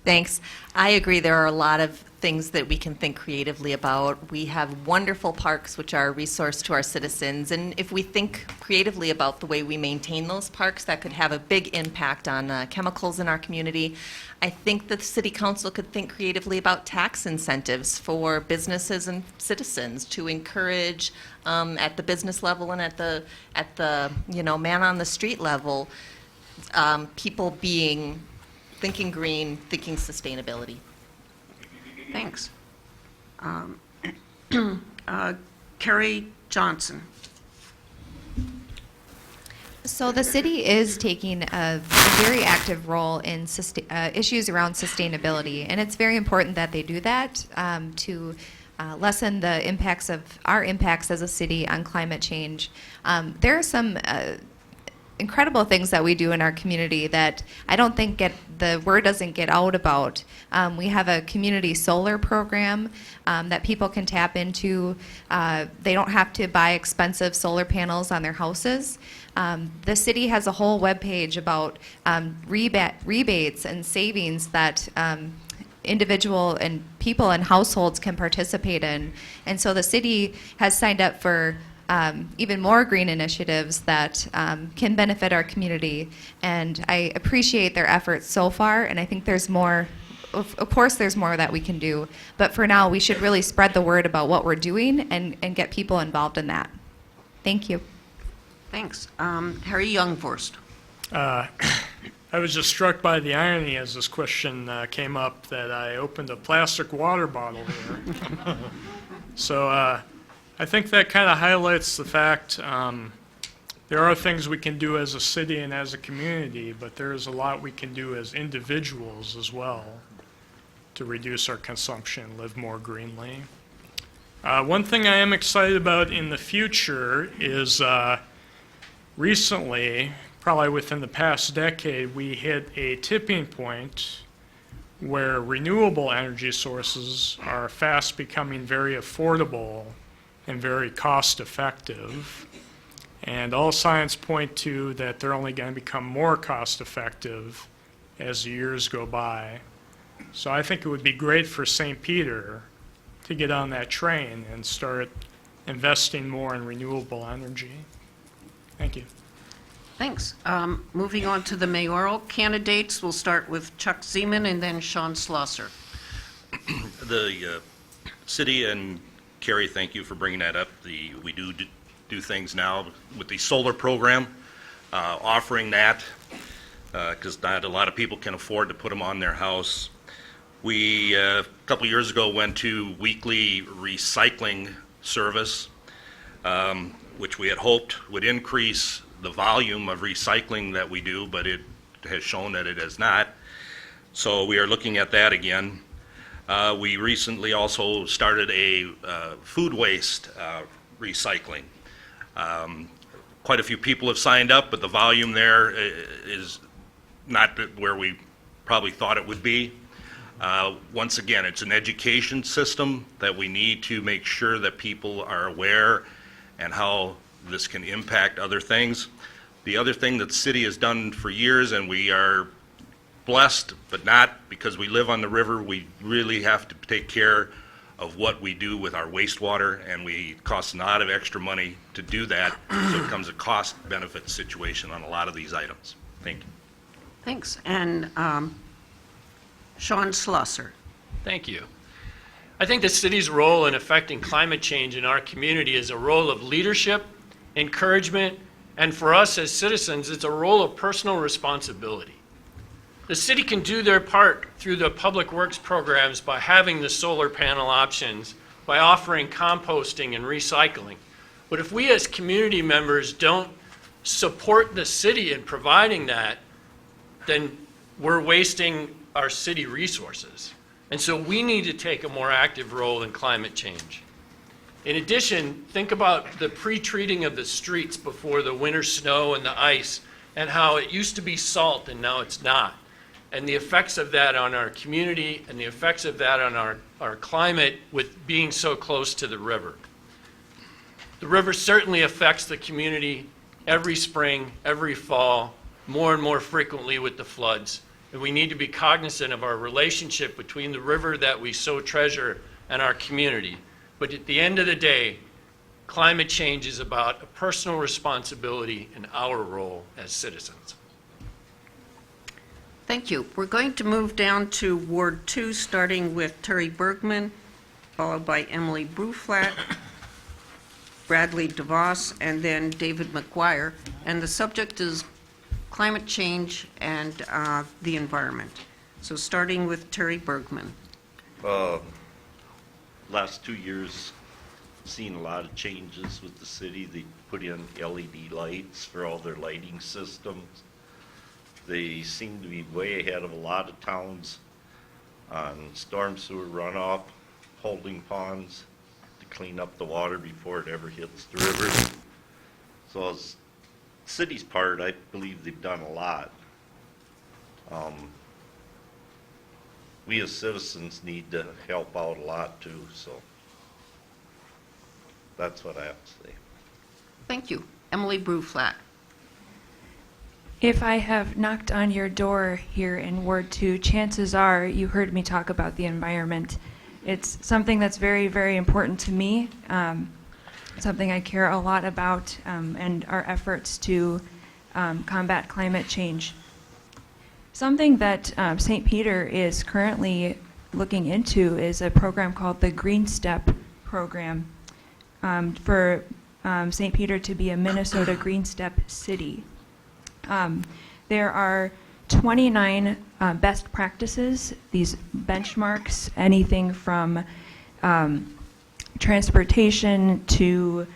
[SPEAKER 10] Thanks. I agree. There are a lot of things that we can think creatively about. We have wonderful parks, which are a resource to our citizens. And if we think creatively about the way we maintain those parks, that could have a big impact on chemicals in our community. I think the city council could think creatively about tax incentives for businesses and citizens to encourage at the business level and at the man on the street level, people thinking green, thinking sustainability.
[SPEAKER 1] Thanks. Carrie Johnson.
[SPEAKER 9] So the city is taking a very active role in issues around sustainability, and it's very important that they do that to lessen the impacts of our impacts as a city on climate change. There are some incredible things that we do in our community that I don't think the word doesn't get out about. We have a community solar program that people can tap into. They don't have to buy expensive solar panels on their houses. The city has a whole webpage about rebates and savings that individual and people and households can participate in. And so the city has signed up for even more green initiatives that can benefit our community. And I appreciate their efforts so far, and I think there's more. Of course, there's more that we can do. But for now, we should really spread the word about what we're doing and get people involved in that. Thank you.
[SPEAKER 1] Thanks. Harry Youngforst.
[SPEAKER 8] I was just struck by the irony as this question came up that I opened a plastic water bottle here. So I think that kind of highlights the fact there are things we can do as a city and as a community, but there's a lot we can do as individuals as well to reduce our consumption, live more greenly. One thing I am excited about in the future is recently, probably within the past decade, we hit a tipping point where renewable energy sources are fast becoming very affordable and very cost effective. And all signs point to that they're only going to become more cost-effective as the years go by. So I think it would be great for St. Peter to get on that train and start investing more in renewable energy. Thank you.
[SPEAKER 1] Thanks. Moving on to the mayoral candidates, we'll start with Chuck Seaman and then Sean Schlosser.
[SPEAKER 4] The city and Carrie, thank you for bringing that up. We do things now with the solar program, offering that, because not a lot of people can afford to put them on their house. We, a couple years ago, went to weekly recycling service, which we had hoped would increase the volume of recycling that we do, but it has shown that it has not. So we are looking at that again. We recently also started a food waste recycling. Quite a few people have signed up, but the volume there is not where we probably thought it would be. Once again, it's an education system that we need to make sure that people are aware and how this can impact other things. The other thing that the city has done for years, and we are blessed, but not because we live on the river, we really have to take care of what we do with our wastewater, and it costs a lot of extra money to do that, so it becomes a cost-benefit situation on a lot of these items. Thank you.
[SPEAKER 1] Thanks. And Sean Schlosser.
[SPEAKER 3] Thank you. I think the city's role in affecting climate change in our community is a role of leadership, encouragement, and for us as citizens, it's a role of personal responsibility. The city can do their part through the public works programs by having the solar panel options, by offering composting and recycling. But if we as community members don't support the city in providing that, then we're wasting our city resources. And so we need to take a more active role in climate change. In addition, think about the pre-treating of the streets before the winter snow and the ice, and how it used to be salt and now it's not. And the effects of that on our community and the effects of that on our climate with being so close to the river. The river certainly affects the community every spring, every fall, more and more frequently with the floods. And we need to be cognizant of our relationship between the river that we so treasure and our community. But at the end of the day, climate change is about a personal responsibility and our role as citizens.
[SPEAKER 1] Thank you. We're going to move down to Ward 2, starting with Terry Bergman, followed by Emily Bruflat, Bradley DeVos, and then David McGuire. And the subject is climate change and the environment. So starting with Terry Bergman.
[SPEAKER 6] Last 2 years, seen a lot of changes with the city. They put in LED lights for all their lighting systems. They seem to be way ahead of a lot of towns on storm sewer runoff, holding ponds to clean up the water before it ever hits the river. So as city's part, I believe they've done a lot. We as citizens need to help out a lot too, so that's what I have to say.
[SPEAKER 1] Thank you. Emily Bruflat.
[SPEAKER 2] If I have knocked on your door here in Ward 2, chances are you heard me talk about the environment. It's something that's very, very important to me, something I care a lot about, and our efforts to combat climate change. Something that St. Peter is currently looking into is a program called the Green Step program for St. Peter to be a Minnesota Green Step city. There are 29 best practices, these benchmarks, anything from transportation to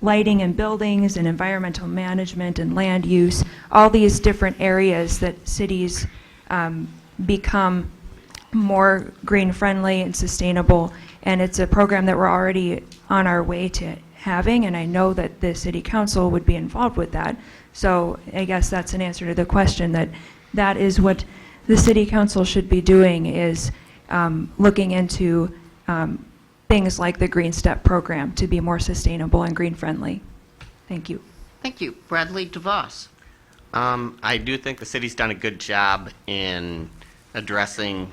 [SPEAKER 2] lighting in buildings and environmental management and land use, all these different areas that cities become more green friendly and sustainable. And it's a program that we're already on our way to having, and I know that the city council would be involved with that. So I guess that's an answer to the question, that is what the city council should be doing, is looking into things like the Green Step program to be more sustainable and green friendly. Thank you.
[SPEAKER 1] Thank you. Bradley DeVos.
[SPEAKER 7] I do think the city's done a good job in addressing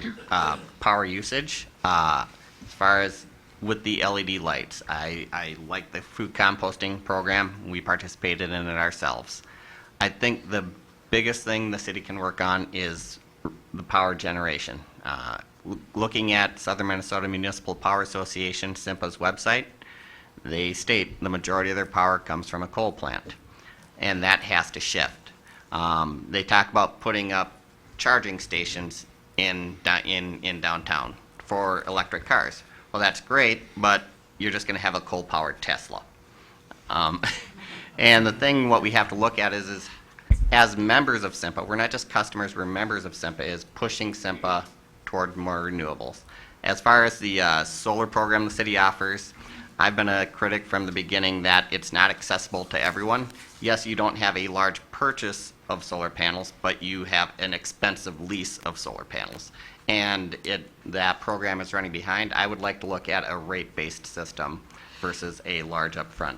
[SPEAKER 7] power usage. As far as with the LED lights, I like the food composting program. We participated in it ourselves. I think the biggest thing the city can work on is the power generation. Looking at Southern Minnesota Municipal Power Association, SIMPA's website, they state the majority of their power comes from a coal plant, and that has to shift. They talk about putting up charging stations in downtown for electric cars. Well, that's great, but you're just going to have a coal-powered Tesla. And the thing, what we have to look at is as members of SIMPA, we're not just customers, we're members of SIMPA, is pushing SIMPA toward more renewables. As far as the solar program the city offers, I've been a critic from the beginning that it's not accessible to everyone. Yes, you don't have a large purchase of solar panels, but you have an expensive lease of solar panels. And that program is running behind. I would like to look at a rate-based system versus a large upfront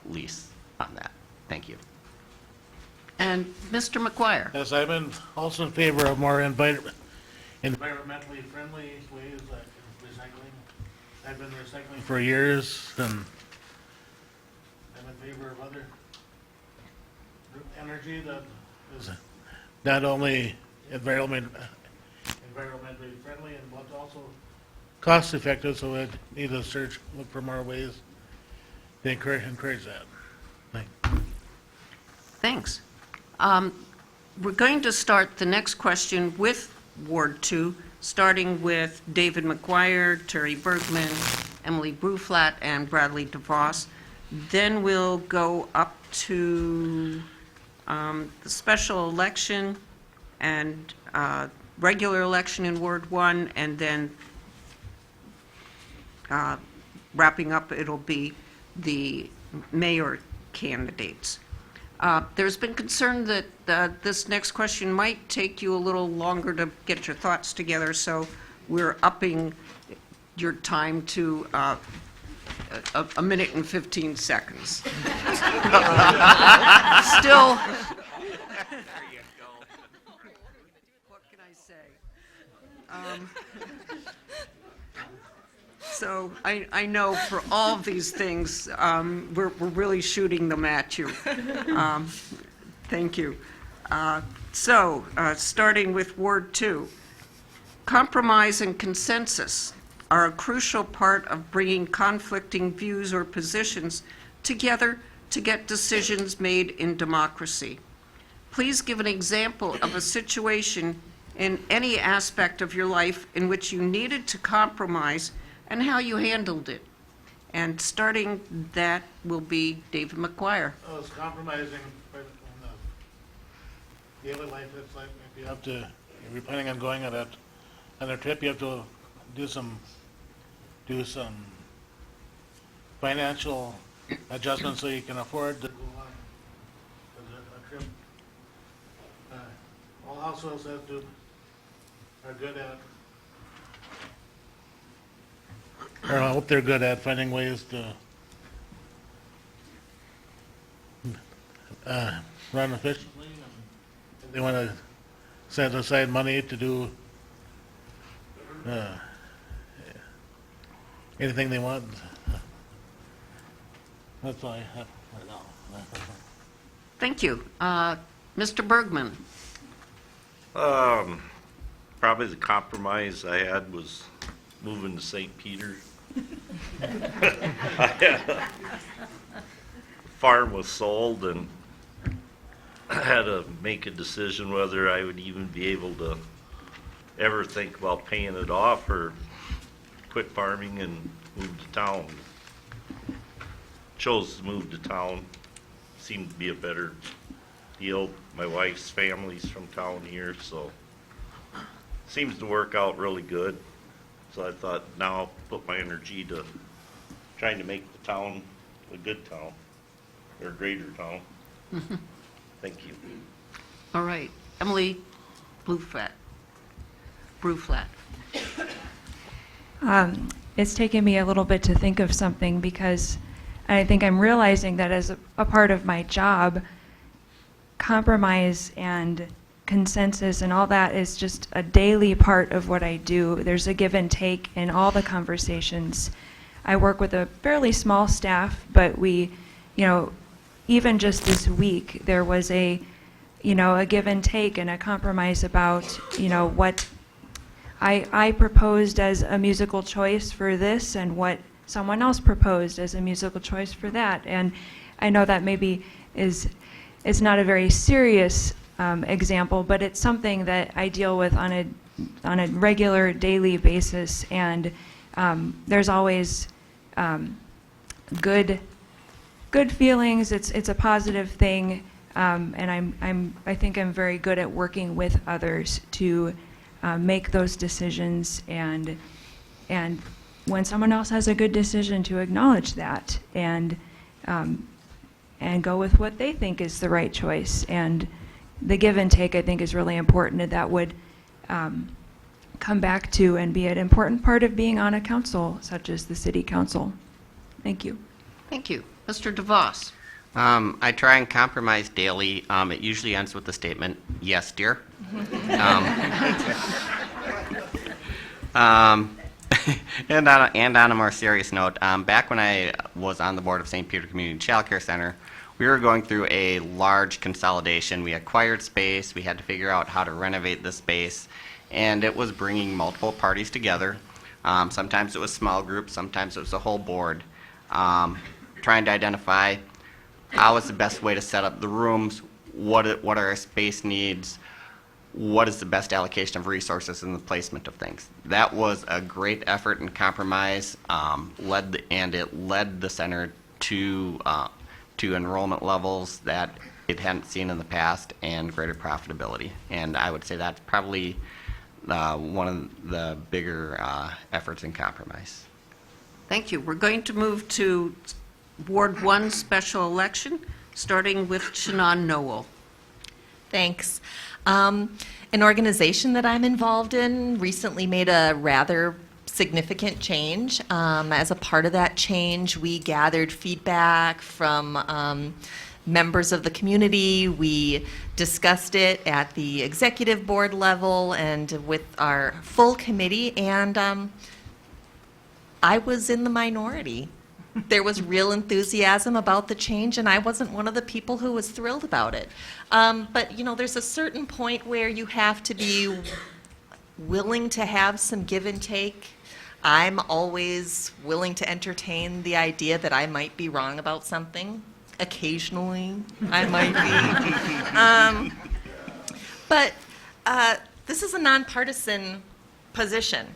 [SPEAKER 7] lease on that. Thank you.
[SPEAKER 1] And Mr. McGuire.
[SPEAKER 5] Yes, I'm also in favor of more environmentally friendly ways like recycling. I've been recycling for years, and I'm in favor of other energy that is not only environmentally friendly and but also cost effective, so we need to look for more ways to encourage that.
[SPEAKER 1] Thanks. We're going to start the next question with Ward 2, starting with David McGuire, Terry Bergman, Emily Bruflat, and Bradley DeVos. Then we'll go up to the special election and regular election in Ward 1, and then wrapping up, it'll be the mayor candidates. There's been concern that this next question might take you a little longer to get your thoughts together, so we're upping your time to a minute and 15 seconds. Still. There you go. What can I say? So I know for all of these things, we're really shooting them at you. Thank you. Starting with Ward 2, compromise and consensus are a crucial part of bringing conflicting views or positions together to get decisions made in democracy. Please give an example of a situation in any aspect of your life in which you needed to compromise and how you handled it. And starting that will be David McGuire.
[SPEAKER 5] I was compromising on the daily life. It's like if you have to, if you're planning on going on a trip, you have to do some financial adjustments so you can afford to go on a trip. All households are good at, or I hope they're good at finding ways to run efficiently. And if they want to set aside money to do anything they want. That's all I have right now.
[SPEAKER 1] Thank you. Mr. Bergman.
[SPEAKER 6] Probably the compromise I had was moving to St. Peter. Farm was sold, and I had to make a decision whether I would even be able to ever think about paying it off or quit farming and move to town. Chose to move to town. Seemed to be a better deal. My wife's family's from town here, so seems to work out really good. So I thought now I'll put my energy to trying to make the town a good town, or a greater town. Thank you.
[SPEAKER 1] All right. Emily Bruflat.
[SPEAKER 2] It's taken me a little bit to think of something because And I think I'm realizing that as a part of my job, compromise and consensus and all that is just a daily part of what I do. There's a give and take in all the conversations. I work with a fairly small staff, but we, even just this week, there was a give and take and a compromise about, what I proposed as a musical choice for this and what someone else proposed as a musical choice for that. And I know that maybe it's not a very serious example, but it's something that I deal with on a regular daily basis, and there's always good feelings. It's a positive thing, and I think I'm very good at working with others to make those decisions, and when someone else has a good decision, to acknowledge that and go with what they think is the right choice. And the give and take, I think, is really important, and that would come back to and be an important part of being on a council such as the City Council. Thank you.
[SPEAKER 1] Thank you. Mr. DeVos.
[SPEAKER 7] I try and compromise daily. It usually ends with the statement, "Yes, dear." And on a more serious note, back when I was on the board of St. Peter Community Child Care Center, we were going through a large consolidation. We acquired space. We had to figure out how to renovate the space, and it was bringing multiple parties together. Sometimes it was small groups. Sometimes it was the whole board, trying to identify how is the best way to set up the rooms, what are our space needs, what is the best allocation of resources and the placement of things. That was a great effort and compromise, it led the center to enrollment levels that it hadn't seen in the past and greater profitability. And I would say that's probably one of the bigger efforts in compromise.
[SPEAKER 1] Thank you. We're going to move to Ward 1 special election, starting with Shannon Noble.
[SPEAKER 10] Thanks. An organization that I'm involved in recently made a rather significant change. As a part of that change, we gathered feedback from members of the community. We discussed it at the executive board level and with our full committee, and I was in the minority. There was real enthusiasm about the change, and I wasn't one of the people who was thrilled about it. But, there's a certain point where you have to be willing to have some give and take. I'm always willing to entertain the idea that I might be wrong about something. Occasionally, I might be. But this is a nonpartisan position.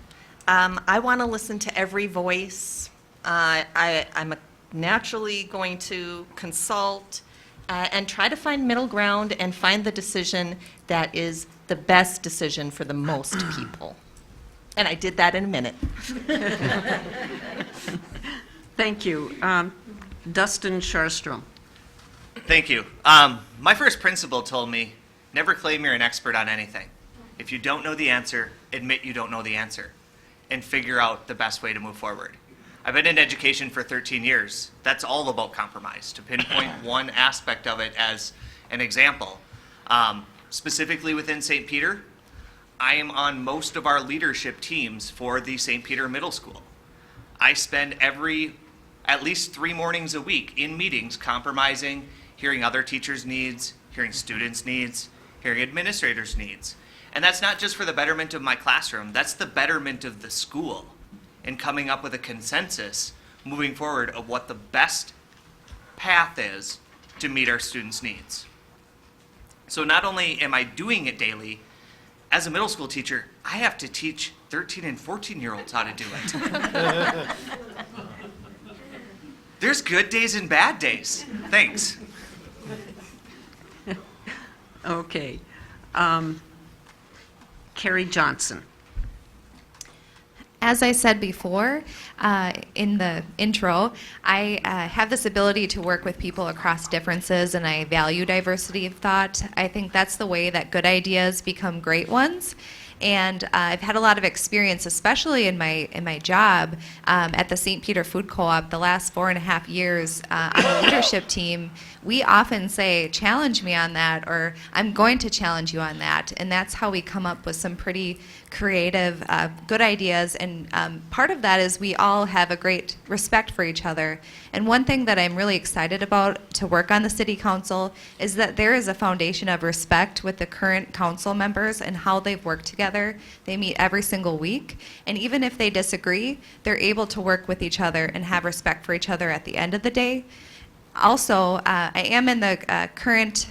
[SPEAKER 10] I want to listen to every voice. I'm naturally going to consult and try to find middle ground and find the decision that is the best decision for the most people. And I did that in a minute.
[SPEAKER 1] Thank you. Dustin Sharstrom.
[SPEAKER 11] Thank you. My first principal told me, never claim you're an expert on anything. If you don't know the answer, admit you don't know the answer, and figure out the best way to move forward. I've been in education for 13 years. That's all about compromise. To pinpoint one aspect of it as an example, specifically within St. Peter, I am on most of our leadership teams for the St. Peter Middle School. I spend at least 3 mornings a week in meetings compromising, hearing other teachers' needs, hearing students' needs, hearing administrators' needs. And that's not just for the betterment of my classroom, that's the betterment of the school, and coming up with a consensus moving forward of what the best path is to meet our students' needs. So not only am I doing it daily, as a middle school teacher, I have to teach 13 and 14-year-olds how to do it. There's good days and bad days. Thanks.
[SPEAKER 1] Okay. Carrie Johnson.
[SPEAKER 9] As I said before in the intro, I have this ability to work with people across differences, and I value diversity of thought. I think that's the way that good ideas become great ones. And I've had a lot of experience, especially in my job at the St. Peter Food Co-op. The last 4.5 years on the leadership team, we often say, challenge me on that, or I'm going to challenge you on that. And that's how we come up with some pretty creative, good ideas. And part of that is we all have a great respect for each other. And one thing that I'm really excited about to work on the City Council is that there is a foundation of respect with the current council members and how they've worked together. They meet every single week, and even if they disagree, they're able to work with each other and have respect for each other at the end of the day. Also, I am in the current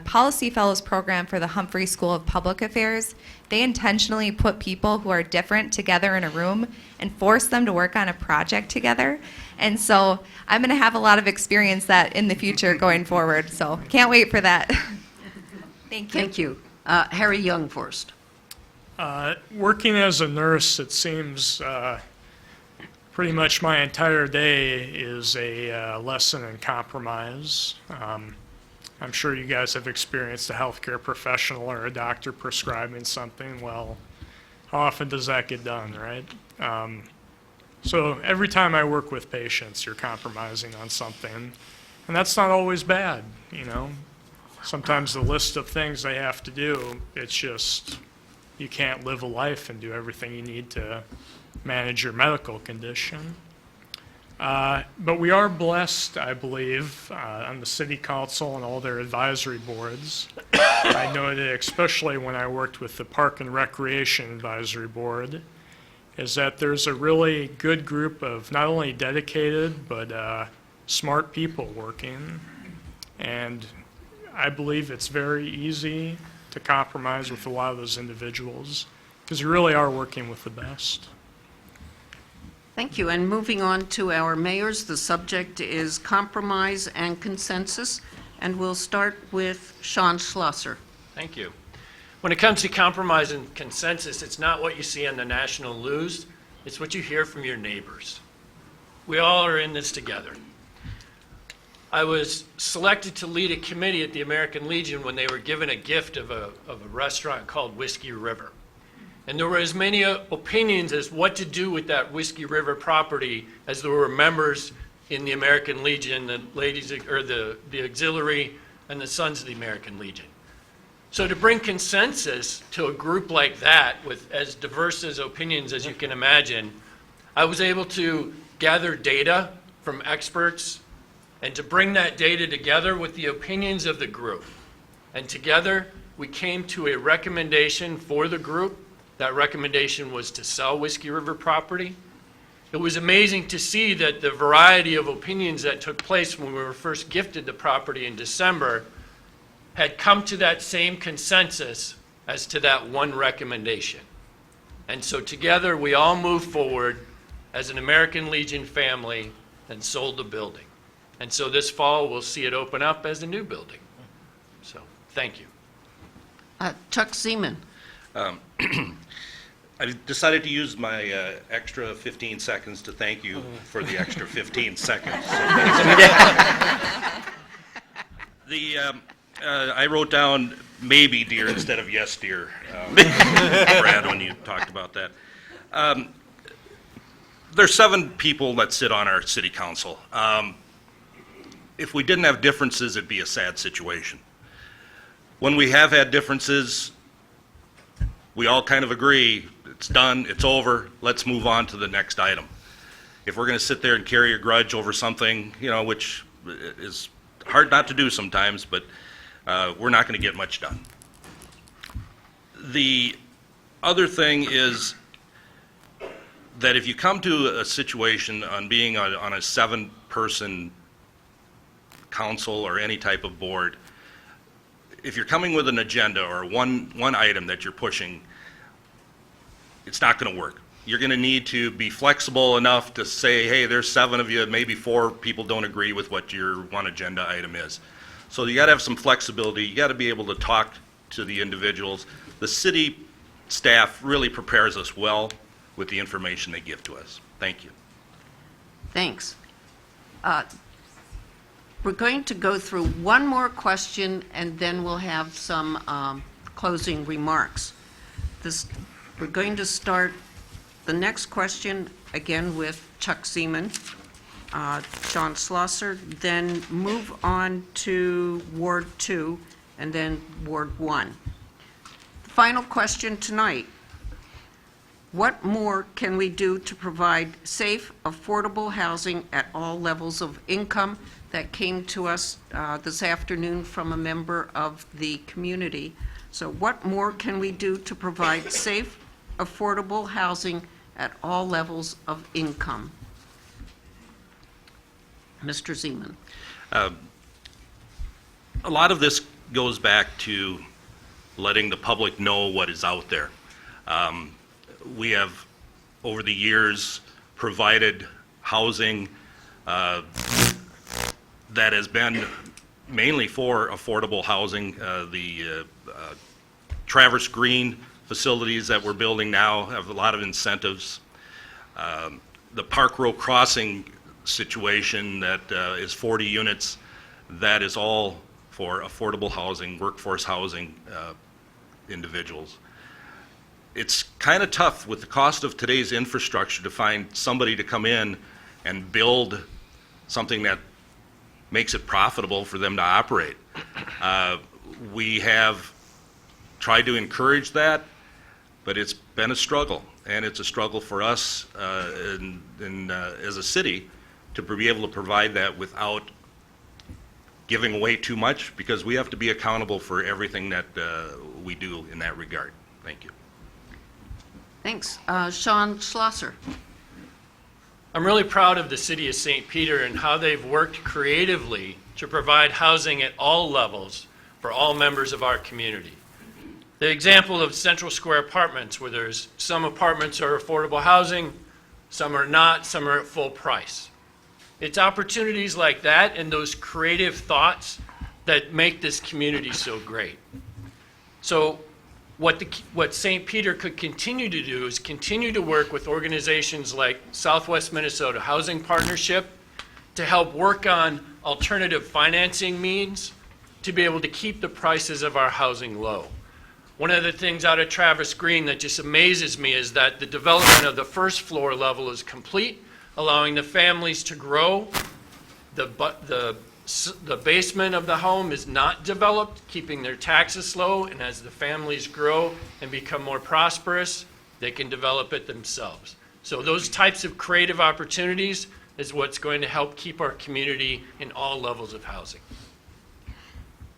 [SPEAKER 9] Policy Fellows program for the Humphrey School of Public Affairs. They intentionally put people who are different together in a room and force them to work on a project together. And so I'm going to have a lot of experience that in the future going forward. So can't wait for that. Thank you.
[SPEAKER 1] Thank you. Harry Young first.
[SPEAKER 8] Working as a nurse, it seems pretty much my entire day is a lesson in compromise. I'm sure you guys have experienced a healthcare professional or a doctor prescribing something. Well, how often does that get done, right? So every time I work with patients, you're compromising on something, and that's not always bad, you know. Sometimes the list of things they have to do, it's just you can't live a life and do everything you need to manage your medical condition. But we are blessed, I believe, on the City Council and all their advisory boards. I noted, especially when I worked with the Park and Recreation Advisory Board, is that there's a really good group of not only dedicated but smart people working. And I believe it's very easy to compromise with a lot of those individuals because you really are working with the best.
[SPEAKER 1] Thank you. And moving on to our mayors, the subject is compromise and consensus. And we'll start with Sean Schlosser.
[SPEAKER 3] Thank you. When it comes to compromise and consensus, it's not what you see on the national news, it's what you hear from your neighbors. We all are in this together. I was selected to lead a committee at the American Legion when they were given a gift of a restaurant called Whiskey River. And there were as many opinions as what to do with that Whiskey River property as there were members in the American Legion, the ladies, or the auxiliary, and the Sons of the American Legion. So to bring consensus to a group like that, with as diverse as opinions as you can imagine, I was able to gather data from experts and to bring that data together with the opinions of the group. And together, we came to a recommendation for the group. That recommendation was to sell Whiskey River property. It was amazing to see that the variety of opinions that took place when we were first gifted the property in December had come to that same consensus as to that one recommendation. And so together we all moved forward as an American Legion family and sold the building. And so this fall we'll see it open up as a new building. So thank you.
[SPEAKER 1] Chuck Seaman.
[SPEAKER 4] I decided to use my extra 15 seconds to thank you for the extra 15 seconds. I wrote down maybe dear instead of yes dear, Brad, when you talked about that. There's 7 people that sit on our city council. If we didn't have differences, it'd be a sad situation. When we have had differences, we all kind of agree, it's done, it's over, let's move on to the next item. If we're going to sit there and carry a grudge over something, you know, which is hard not to do sometimes, but we're not going to get much done. The other thing is that if you come to a situation on being on a 7-person council or any type of board, if you're coming with an agenda or one item that you're pushing, it's not going to work. You're going to need to be flexible enough to say, hey, there's 7 of you, maybe 4 people don't agree with what your one agenda item is. So you got to have some flexibility. You got to be able to talk to the individuals. The city staff really prepares us well with the information they give to us. Thank you.
[SPEAKER 1] Thanks. We're going to go through one more question, and then we'll have some closing remarks. We're going to start the next question again with Chuck Seaman, John Schlosser, then move on to Ward 2, and then Ward 1. The final question tonight: what more can we do to provide safe, affordable housing at all levels of income? That came to us this afternoon from a member of the community. So what more can we do to provide safe, affordable housing at all levels of income? Mr. Seaman.
[SPEAKER 4] A lot of this goes back to letting the public know what is out there. We have, over the years, provided housing that has been mainly for affordable housing. The Traverse Green facilities that we're building now have a lot of incentives. The Park Row Crossing situation that is 40 units, that is all for affordable housing, workforce housing individuals. It's kind of tough with the cost of today's infrastructure to find somebody to come in and build something that makes it profitable for them to operate. We have tried to encourage that, but it's been a struggle, and it's a struggle for us as a city to be able to provide that without giving away too much, because we have to be accountable for everything that we do in that regard. Thank you.
[SPEAKER 1] Thanks. Sean Schlosser.
[SPEAKER 3] I'm really proud of the city of St. Peter and how they've worked creatively to provide housing at all levels for all members of our community. The example of Central Square Apartments, where there's some apartments are affordable housing, some are not, some are at full price. It's opportunities like that and those creative thoughts that make this community so great. So what St. Peter could continue to do is continue to work with organizations like Southwest Minnesota Housing Partnership to help work on alternative financing means to be able to keep the prices of our housing low. One of the things out of Traverse Green that just amazes me is that the development of the first floor level is complete, allowing the families to grow. The basement of the home is not developed, keeping their taxes low, and as the families grow and become more prosperous, they can develop it themselves. So those types of creative opportunities is what's going to help keep our community in all levels of housing.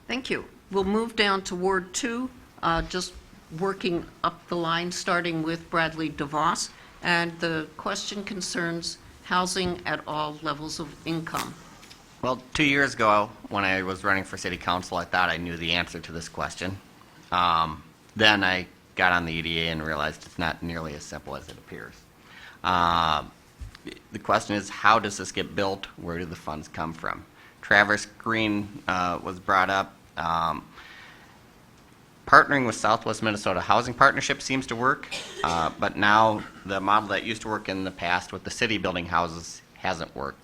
[SPEAKER 1] Thank you. We'll move down to Ward 2, just working up the line, starting with Bradley DeVos. And the question concerns housing at all levels of income.
[SPEAKER 7] Well, 2 years ago, when I was running for city council, I thought I knew the answer to this question. Then I got on the EDA and realized it's not nearly as simple as it appears. The question is, how does this get built? Where do the funds come from? Traverse Green was brought up. Partnering with Southwest Minnesota Housing Partnership seems to work, but now the model that used to work in the past with the city building houses hasn't worked.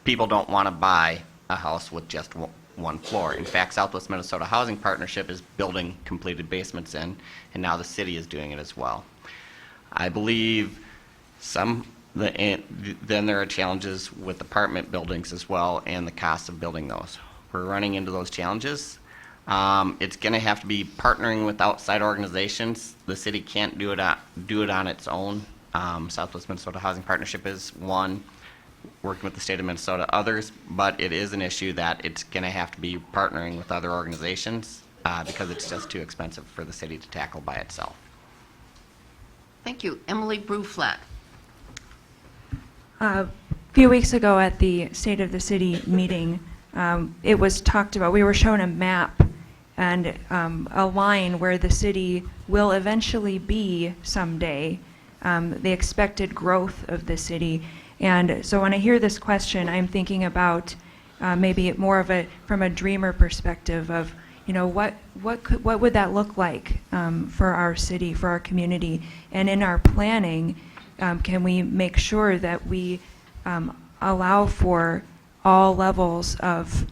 [SPEAKER 7] People don't want to buy a house with just one floor. In fact, Southwest Minnesota Housing Partnership is building completed basements in, and now the city is doing it as well. I believe then there are challenges with apartment buildings as well and the cost of building those. We're running into those challenges. It's going to have to be partnering with outside organizations. The city can't do it on its own. Southwest Minnesota Housing Partnership is one, working with the state of Minnesota, others, but it is an issue that it's going to have to be partnering with other organizations because it's just too expensive for the city to tackle by itself.
[SPEAKER 1] Thank you. Emily Bruflat.
[SPEAKER 2] A few weeks ago at the State of the City meeting, it was talked about, we were shown a map and a line where the city will eventually be someday, the expected growth of the city. And so when I hear this question, I'm thinking about maybe more of from a dreamer perspective of, what would that look like for our city, for our community? And in our planning, can we make sure that we allow for all levels of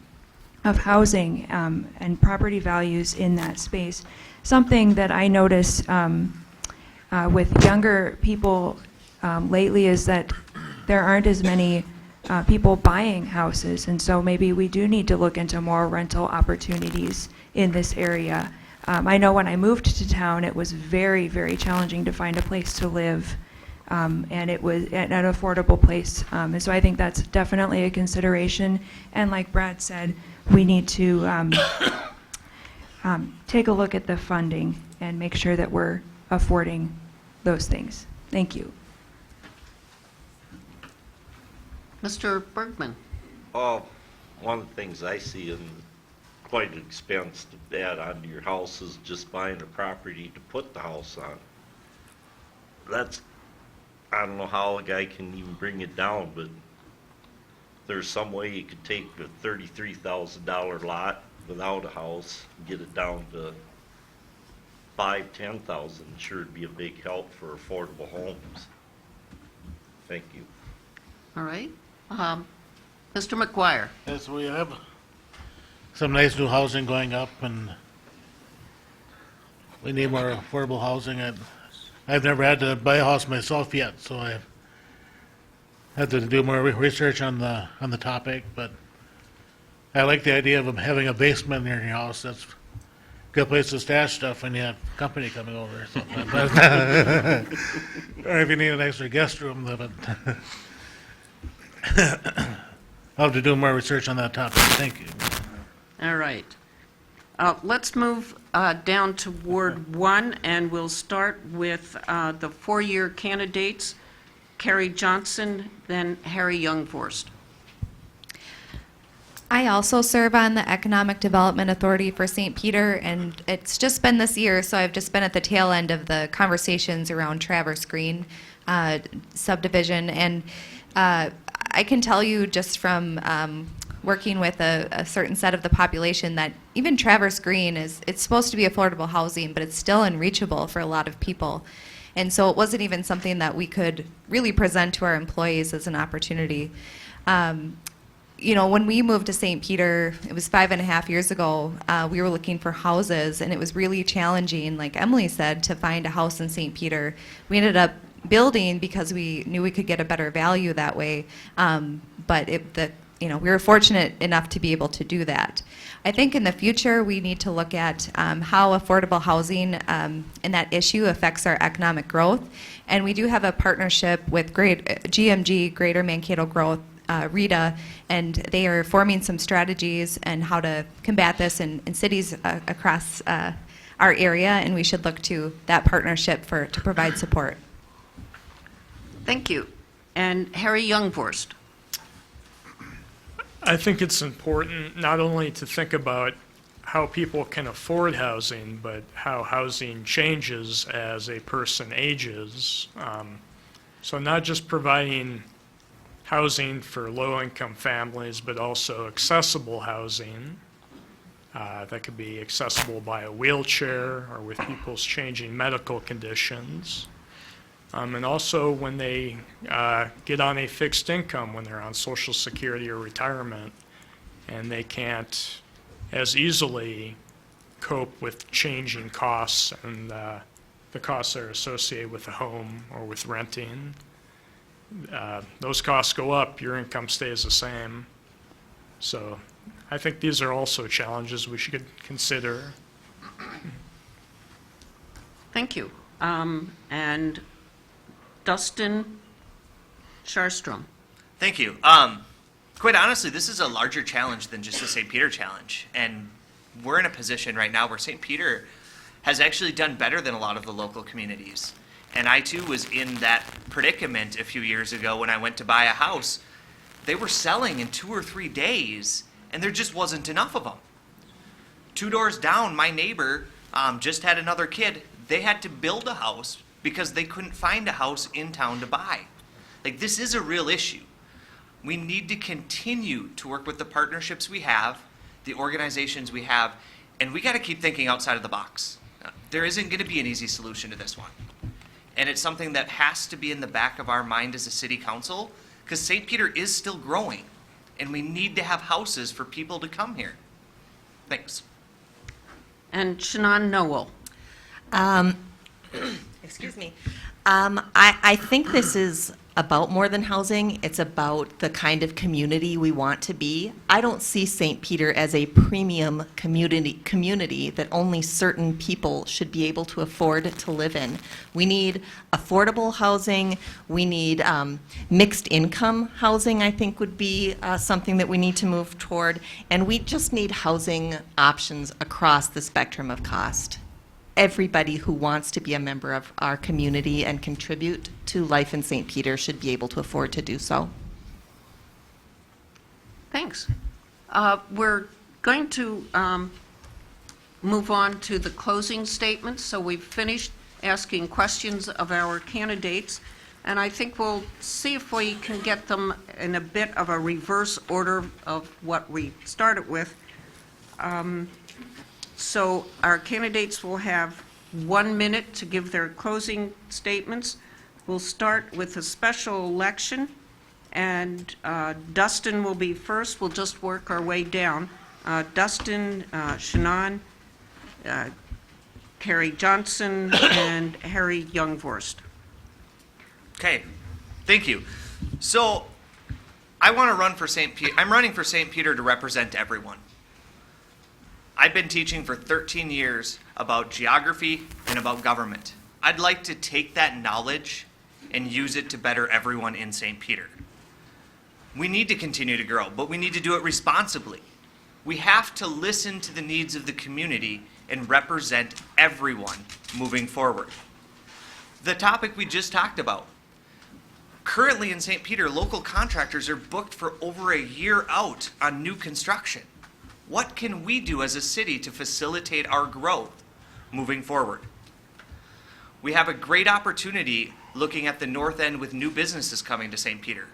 [SPEAKER 2] housing and property values in that space? Something that I notice with younger people lately is that there aren't as many people buying houses, and so maybe we do need to look into more rental opportunities in this area. I know when I moved to town, it was very, very challenging to find a place to live, and it was an affordable place. And so I think that's definitely a consideration. And like Brad said, we need to take a look at the funding and make sure that we're affording those things. Thank you.
[SPEAKER 1] Mr. Bergman?
[SPEAKER 6] Oh, one of the things I see in quite an expense to add onto your house is just buying a property to put the house on. That's, I don't know how a guy can even bring it down, but there's some way you could take a $33,000 lot without a house and get it down to $5,000-$10,000. Sure, it'd be a big help for affordable homes. Thank you.
[SPEAKER 1] All right. Mr. McGuire?
[SPEAKER 5] Yes, we have some nice new housing going up, and we need more affordable housing. I've never had to buy a house myself yet, so I've had to do more research on the topic, but I like the idea of having a basement near your house. That's a good place to stash stuff when you have company coming over or something. Or if you need an extra guest room, but I'll have to do more research on that topic. Thank you.
[SPEAKER 1] All right. Let's move down to Ward 1, and we'll start with the four-year candidates, Carrie Johnson, then Harry Youngforst.
[SPEAKER 9] I also serve on the Economic Development Authority for St. Peter, and it's just been this year, so I've just been at the tail end of the conversations around Traverse Green subdivision. And I can tell you just from working with a certain set of the population that even Traverse Green it's supposed to be affordable housing, but it's still unreachable for a lot of people. And so it wasn't even something that we could really present to our employees as an opportunity. You know, when we moved to St. Peter, it was 5.5 years ago, we were looking for houses, and it was really challenging, like Emily said, to find a house in St. Peter. We ended up building because we knew we could get a better value that way, but we were fortunate enough to be able to do that. I think in the future we need to look at how affordable housing and that issue affects our economic growth, and we do have a partnership with GMG, Greater Mankato Growth, RITA, and they are forming some strategies and how to combat this in cities across our area, and we should look to that partnership to provide support.
[SPEAKER 1] Thank you. And Harry Youngforst.
[SPEAKER 8] I think it's important not only to think about how people can afford housing, but how housing changes as a person ages. So not just providing housing for low-income families, but also accessible housing that could be accessible by a wheelchair or with people's changing medical conditions. And also when they get on a fixed income, when they're on Social Security or retirement, and they can't as easily cope with changing costs and the costs that are associated with a home or with renting. Those costs go up, your income stays the same. So I think these are also challenges we should consider.
[SPEAKER 1] Thank you. And Dustin Sharstrom.
[SPEAKER 11] Thank you. Quite honestly, this is a larger challenge than just the St. Peter challenge. And we're in a position right now where St. Peter has actually done better than a lot of the local communities. And I too was in that predicament a few years ago when I went to buy a house. They were selling in 2 or 3 days, and there just wasn't enough of them. 2 doors down, my neighbor just had another kid. They had to build a house because they couldn't find a house in town to buy. Like, this is a real issue. We need to continue to work with the partnerships we have, the organizations we have, and we got to keep thinking outside of the box. There isn't going to be an easy solution to this one. And it's something that has to be in the back of our mind as a city council, because St. Peter is still growing, and we need to have houses for people to come here. Thanks.
[SPEAKER 1] And Shannon Noble.
[SPEAKER 10] If Excuse me. I think this is about more than housing. It's about the kind of community we want to be. I don't see St. Peter as a premium community that only certain people should be able to afford to live in. We need affordable housing. We need mixed income housing, I think would be something that we need to move toward. And we just need housing options across the spectrum of cost. Everybody who wants to be a member of our community and contribute to life in St. Peter should be able to afford to do so.
[SPEAKER 1] Thanks. We're going to move on to the closing statements. So we've finished asking questions of our candidates, and I think we'll see if we can get them in a bit of a reverse order of what we started with. So our candidates will have 1 minute to give their closing statements. We'll start with a special election, and Dustin will be first. We'll just work our way down. Dustin, Shannon, Carrie Johnson, and Harry Youngvorst.
[SPEAKER 11] Okay, thank you. So I want to run for St. Peter. I'm running for St. Peter to represent everyone. I've been teaching for 13 years about geography and about government. I'd like to take that knowledge and use it to better everyone in St. Peter. We need to continue to grow, but we need to do it responsibly. We have to listen to the needs of the community and represent everyone moving forward. The topic we just talked about. Currently in St. Peter, local contractors are booked for over a year out on new construction. What can we do as a city to facilitate our growth moving forward? We have a great opportunity looking at the north end with new businesses coming to St. Peter.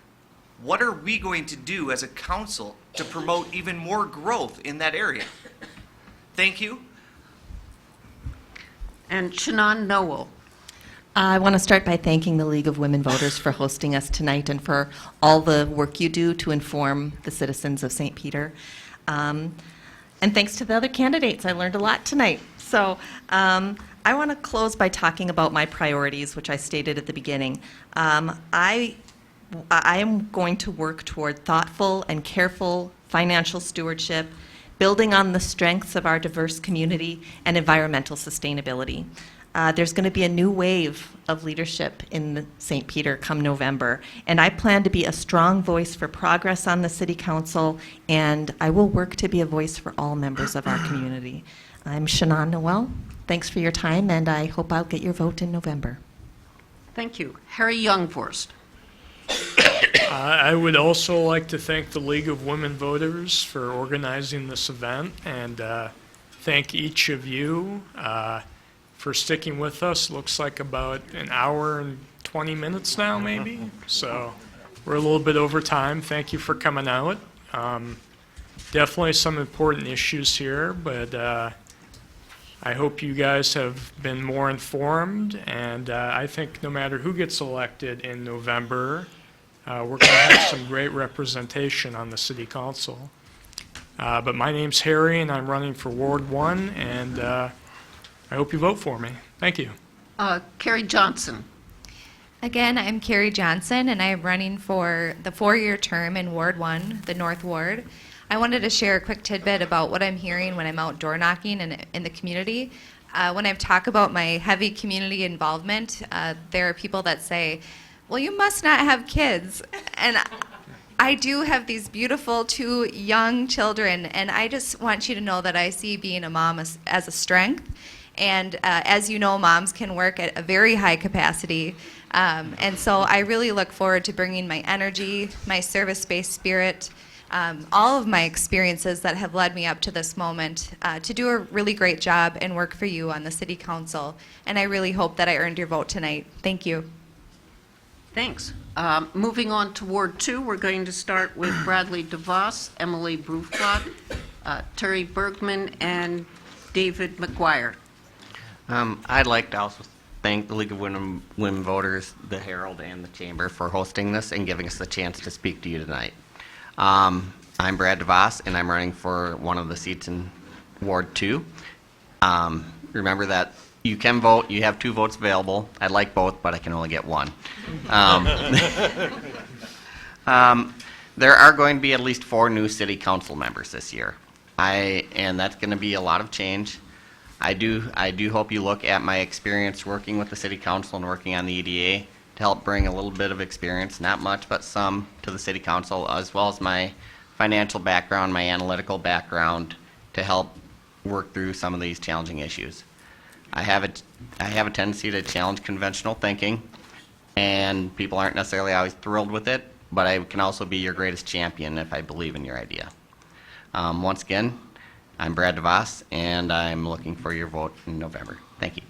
[SPEAKER 11] What are we going to do as a council to promote even more growth in that area? Thank you.
[SPEAKER 1] And Shannon Noble.
[SPEAKER 10] I want to start by thanking the League of Women Voters for hosting us tonight and for all the work you do to inform the citizens of St. Peter. And thanks to the other candidates, I learned a lot tonight. So I want to close by talking about my priorities, which I stated at the beginning. I am going to work toward thoughtful and careful financial stewardship, building on the strengths of our diverse community, and environmental sustainability. There's going to be a new wave of leadership in St. Peter come November, and I plan to be a strong voice for progress on the City Council, and I will work to be a voice for all members of our community. I'm Shannon Noble. Thanks for your time, and I hope I'll get your vote in November.
[SPEAKER 1] Thank you. Harry Youngvorst.
[SPEAKER 8] I would also like to thank the League of Women Voters for organizing this event, and thank each of you for sticking with us. Looks like about an hour and 20 minutes now, maybe. So we're a little bit over time. Thank you for coming out. Definitely some important issues here, but I hope you guys have been more informed, and I think no matter who gets elected in November, we're going to have some great representation on the City Council. But my name's Harry, and I'm running for Ward 1, and I hope you vote for me. Thank you.
[SPEAKER 1] Carrie Johnson.
[SPEAKER 9] Again, I'm Carrie Johnson, and I am running for the 4-year term in Ward 1, the North Ward. I wanted to share a quick tidbit about what I'm hearing when I'm out door knocking in the community. When I talk about my heavy community involvement, there are people that say, well, you must not have kids. And I do have these beautiful 2 young children, and I just want you to know that I see being a mom as a strength. And as you know, moms can work at a very high capacity. And so I really look forward to bringing my energy, my service-based spirit, all of my experiences that have led me up to this moment to do a really great job and work for you on the City Council. And I really hope that I earned your vote tonight. Thank you.
[SPEAKER 1] Thanks. Moving on to Ward 2, we're going to start with Bradley DeVos, Emily Bruflat, Terry Bergman, and David McGuire.
[SPEAKER 7] I'd like to also thank the League of Women Voters, the Herald, and the Chamber for hosting this and giving us the chance to speak to you tonight. I'm Brad DeVos, and I'm running for one of the seats in Ward 2. Remember that You can vote. You have 2 votes available. I'd like both, but I can only get 1. There are going to be at least 4 new city council members this year. And that's going to be a lot of change. I do hope you look at my experience working with the city council and working on the EDA to help bring a little bit of experience, not much, but some, to the city council, as well as my financial background, my analytical background, to help work through some of these challenging issues. I have a tendency to challenge conventional thinking, and people aren't necessarily always thrilled with it, but I can also be your greatest champion if I believe in your idea. Once again, I'm Brad DeVos, and I'm looking for your vote in November. Thank you.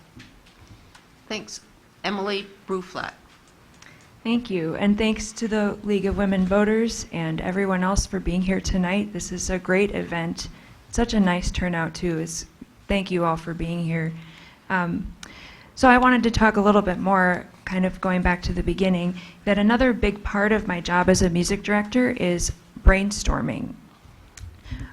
[SPEAKER 1] Thanks. Emily Bruflat.
[SPEAKER 2] Thank you, and thanks to the League of Women Voters and everyone else for being here tonight. This is a great event. Such a nice turnout, too. Thank you all for being here. So I wanted to talk a little bit more, kind of going back to the beginning, that another big part of my job as a music director is brainstorming.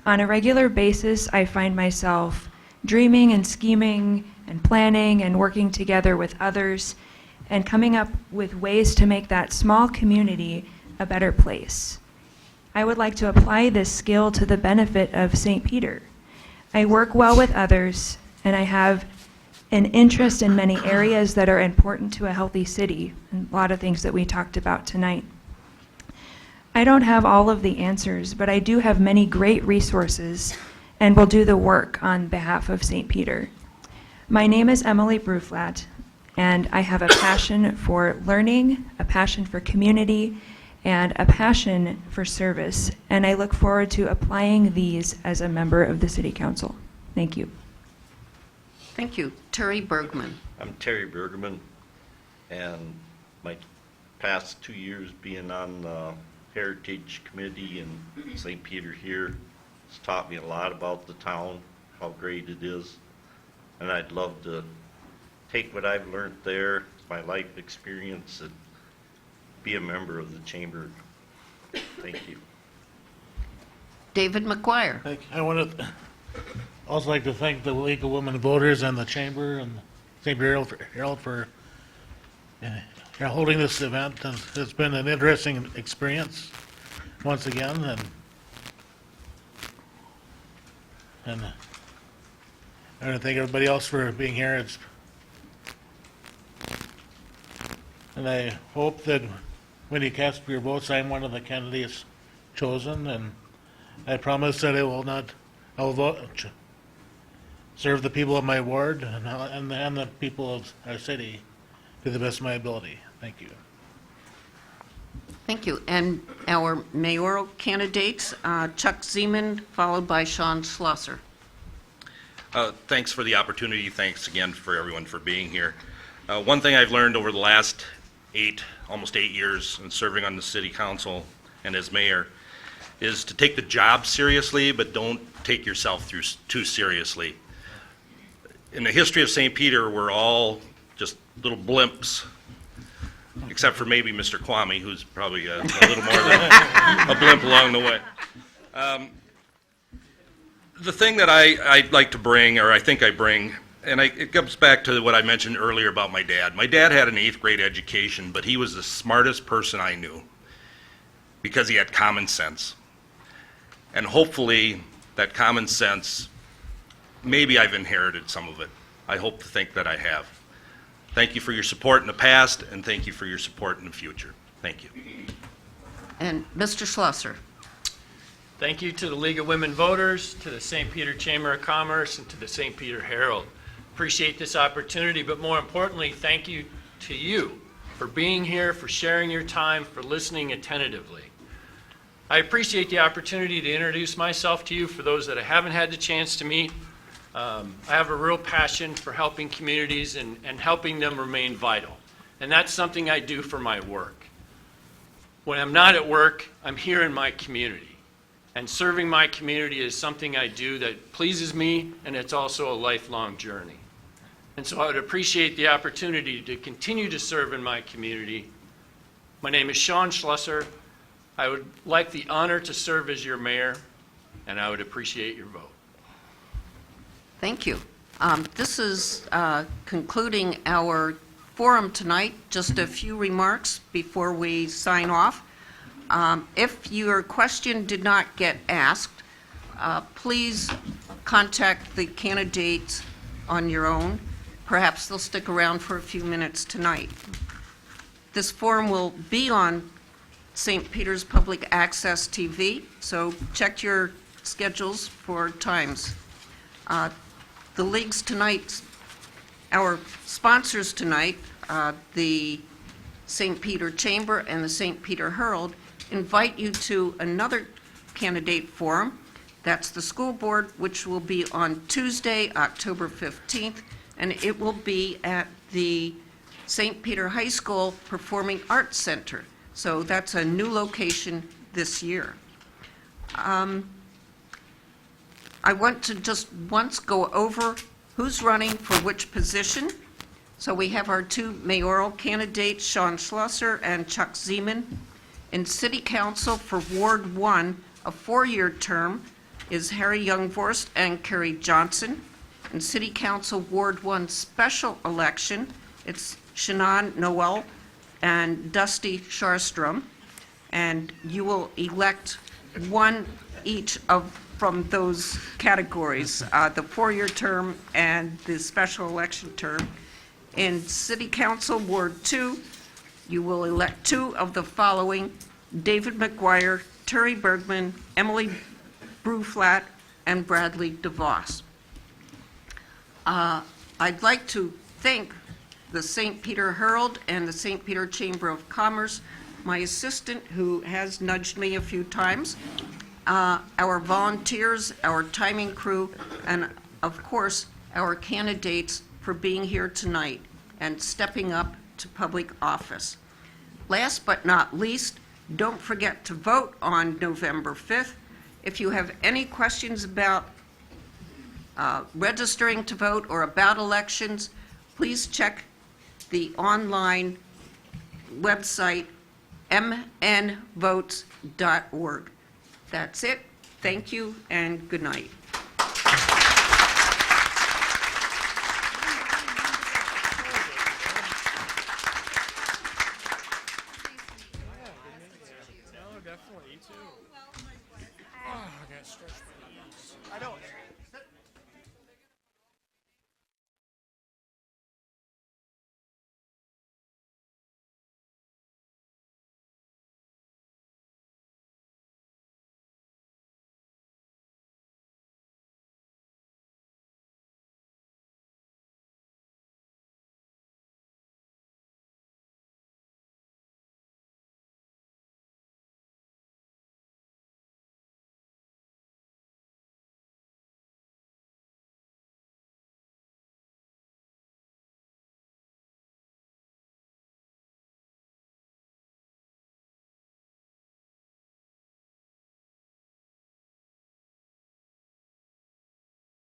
[SPEAKER 2] On a regular basis, I find myself dreaming and scheming and planning and working together with others and coming up with ways to make that small community a better place. I would like to apply this skill to the benefit of St. Peter. I work well with others, and I have an interest in many areas that are important to a healthy city, and a lot of things that we talked about tonight. I don't have all of the answers, but I do have many great resources and will do the work on behalf of St. Peter. My name is Emily Bruflat, and I have a passion for learning, a passion for community, and a passion for service, and I look forward to applying these as a member of the City Council. Thank you.
[SPEAKER 1] Thank you. Terry Bergman.
[SPEAKER 6] I'm Terry Bergman, and my past 2 years being on the Heritage Committee in St. Peter here has taught me a lot about the town, how great it is, and I'd love to take what I've learned there, my life experience, and be a member of the chamber. Thank you.
[SPEAKER 1] David McGuire.
[SPEAKER 5] I want to also like to thank the League of Women Voters and the Chamber and St. Peter Herald for holding this event. And it's been an interesting experience once again, and I want to thank everybody else for being here. And I hope that when you cast your votes, I'm one of the candidates chosen, and I promise that I will vote, serve the people of my ward and the people of our city to the best of my ability. Thank you.
[SPEAKER 1] Thank you. And our mayoral candidates, Chuck Seaman, followed by Sean Schlosser.
[SPEAKER 4] Thanks for the opportunity. Thanks again for everyone for being here. One thing I've learned over the last almost 8 years in serving on the city council and as mayor is to take the job seriously, but don't take yourself too seriously. In the history of St. Peter, we're all just little blimps, except for maybe Mr. Kwame, who's probably a little more than a blimp along the way. The thing that I'd like to bring, or I think I bring, and it comes back to what I mentioned earlier about my dad. My dad had an 8th grade education, but he was the smartest person I knew because he had common sense. And hopefully that common sense, maybe I've inherited some of it. I hope to think that I have. Thank you for your support in the past, and thank you for your support in the future. Thank you.
[SPEAKER 1] And Mr. Schlosser.
[SPEAKER 3] Thank you to the League of Women Voters, to the St. Peter Chamber of Commerce, and to the St. Peter Herald. Appreciate this opportunity, but more importantly, thank you to you for being here, for sharing your time, for listening attentively. I appreciate the opportunity to introduce myself to you for those that I haven't had the chance to meet. I have a real passion for helping communities and helping them remain vital. And that's something I do for my work. When I'm not at work, I'm here in my community. And serving my community is something I do that pleases me, and it's also a lifelong journey. And so I would appreciate the opportunity to continue to serve in my community. My name is Sean Schlosser. I would like the honor to serve as your mayor, and I would appreciate your vote.
[SPEAKER 1] Thank you. This is concluding our forum tonight. Just a few remarks before we sign off. If your question did not get asked, please contact the candidates on your own. Perhaps they'll stick around for a few minutes tonight. This forum will be on St. Peter's Public Access TV, so check your schedules for times. The leagues tonight, our sponsors tonight, the St. Peter Chamber and the St. Peter Herald, invite you to another candidate forum. That's the school board, which will be on Tuesday, October 15th, and it will be at the St. Peter High School Performing Arts Center. So that's a new location this year. I want to just once go over who's running for which position. So we have our two mayoral candidates, Sean Schlosser and Chuck Seaman. In City Council for Ward 1, a 4-year term, is Harry Youngvorst and Carrie Johnson. In City Council Ward 1 special election, it's Shannon Noble and Dusty Sharstrom. And you will elect one each from those categories, the 4-year term and the special election term. In City Council Ward 2, you will elect 2 of the following: David McGuire, Terry Bergman, Emily Bruflat, and Bradley DeVos. I'd like to thank the St. Peter Herald and the St. Peter Chamber of Commerce, my assistant who has nudged me a few times, our volunteers, our timing crew, and of course, our candidates for being here tonight and stepping up to public office. Last but not least, don't forget to vote on November 5th. If you have any questions about registering to vote or about elections, please check the online website, mnvotes.org. That's it. Thank you and good night.
[SPEAKER 8] No, definitely, you too. Oh, I gotta stretch my knees. I don't.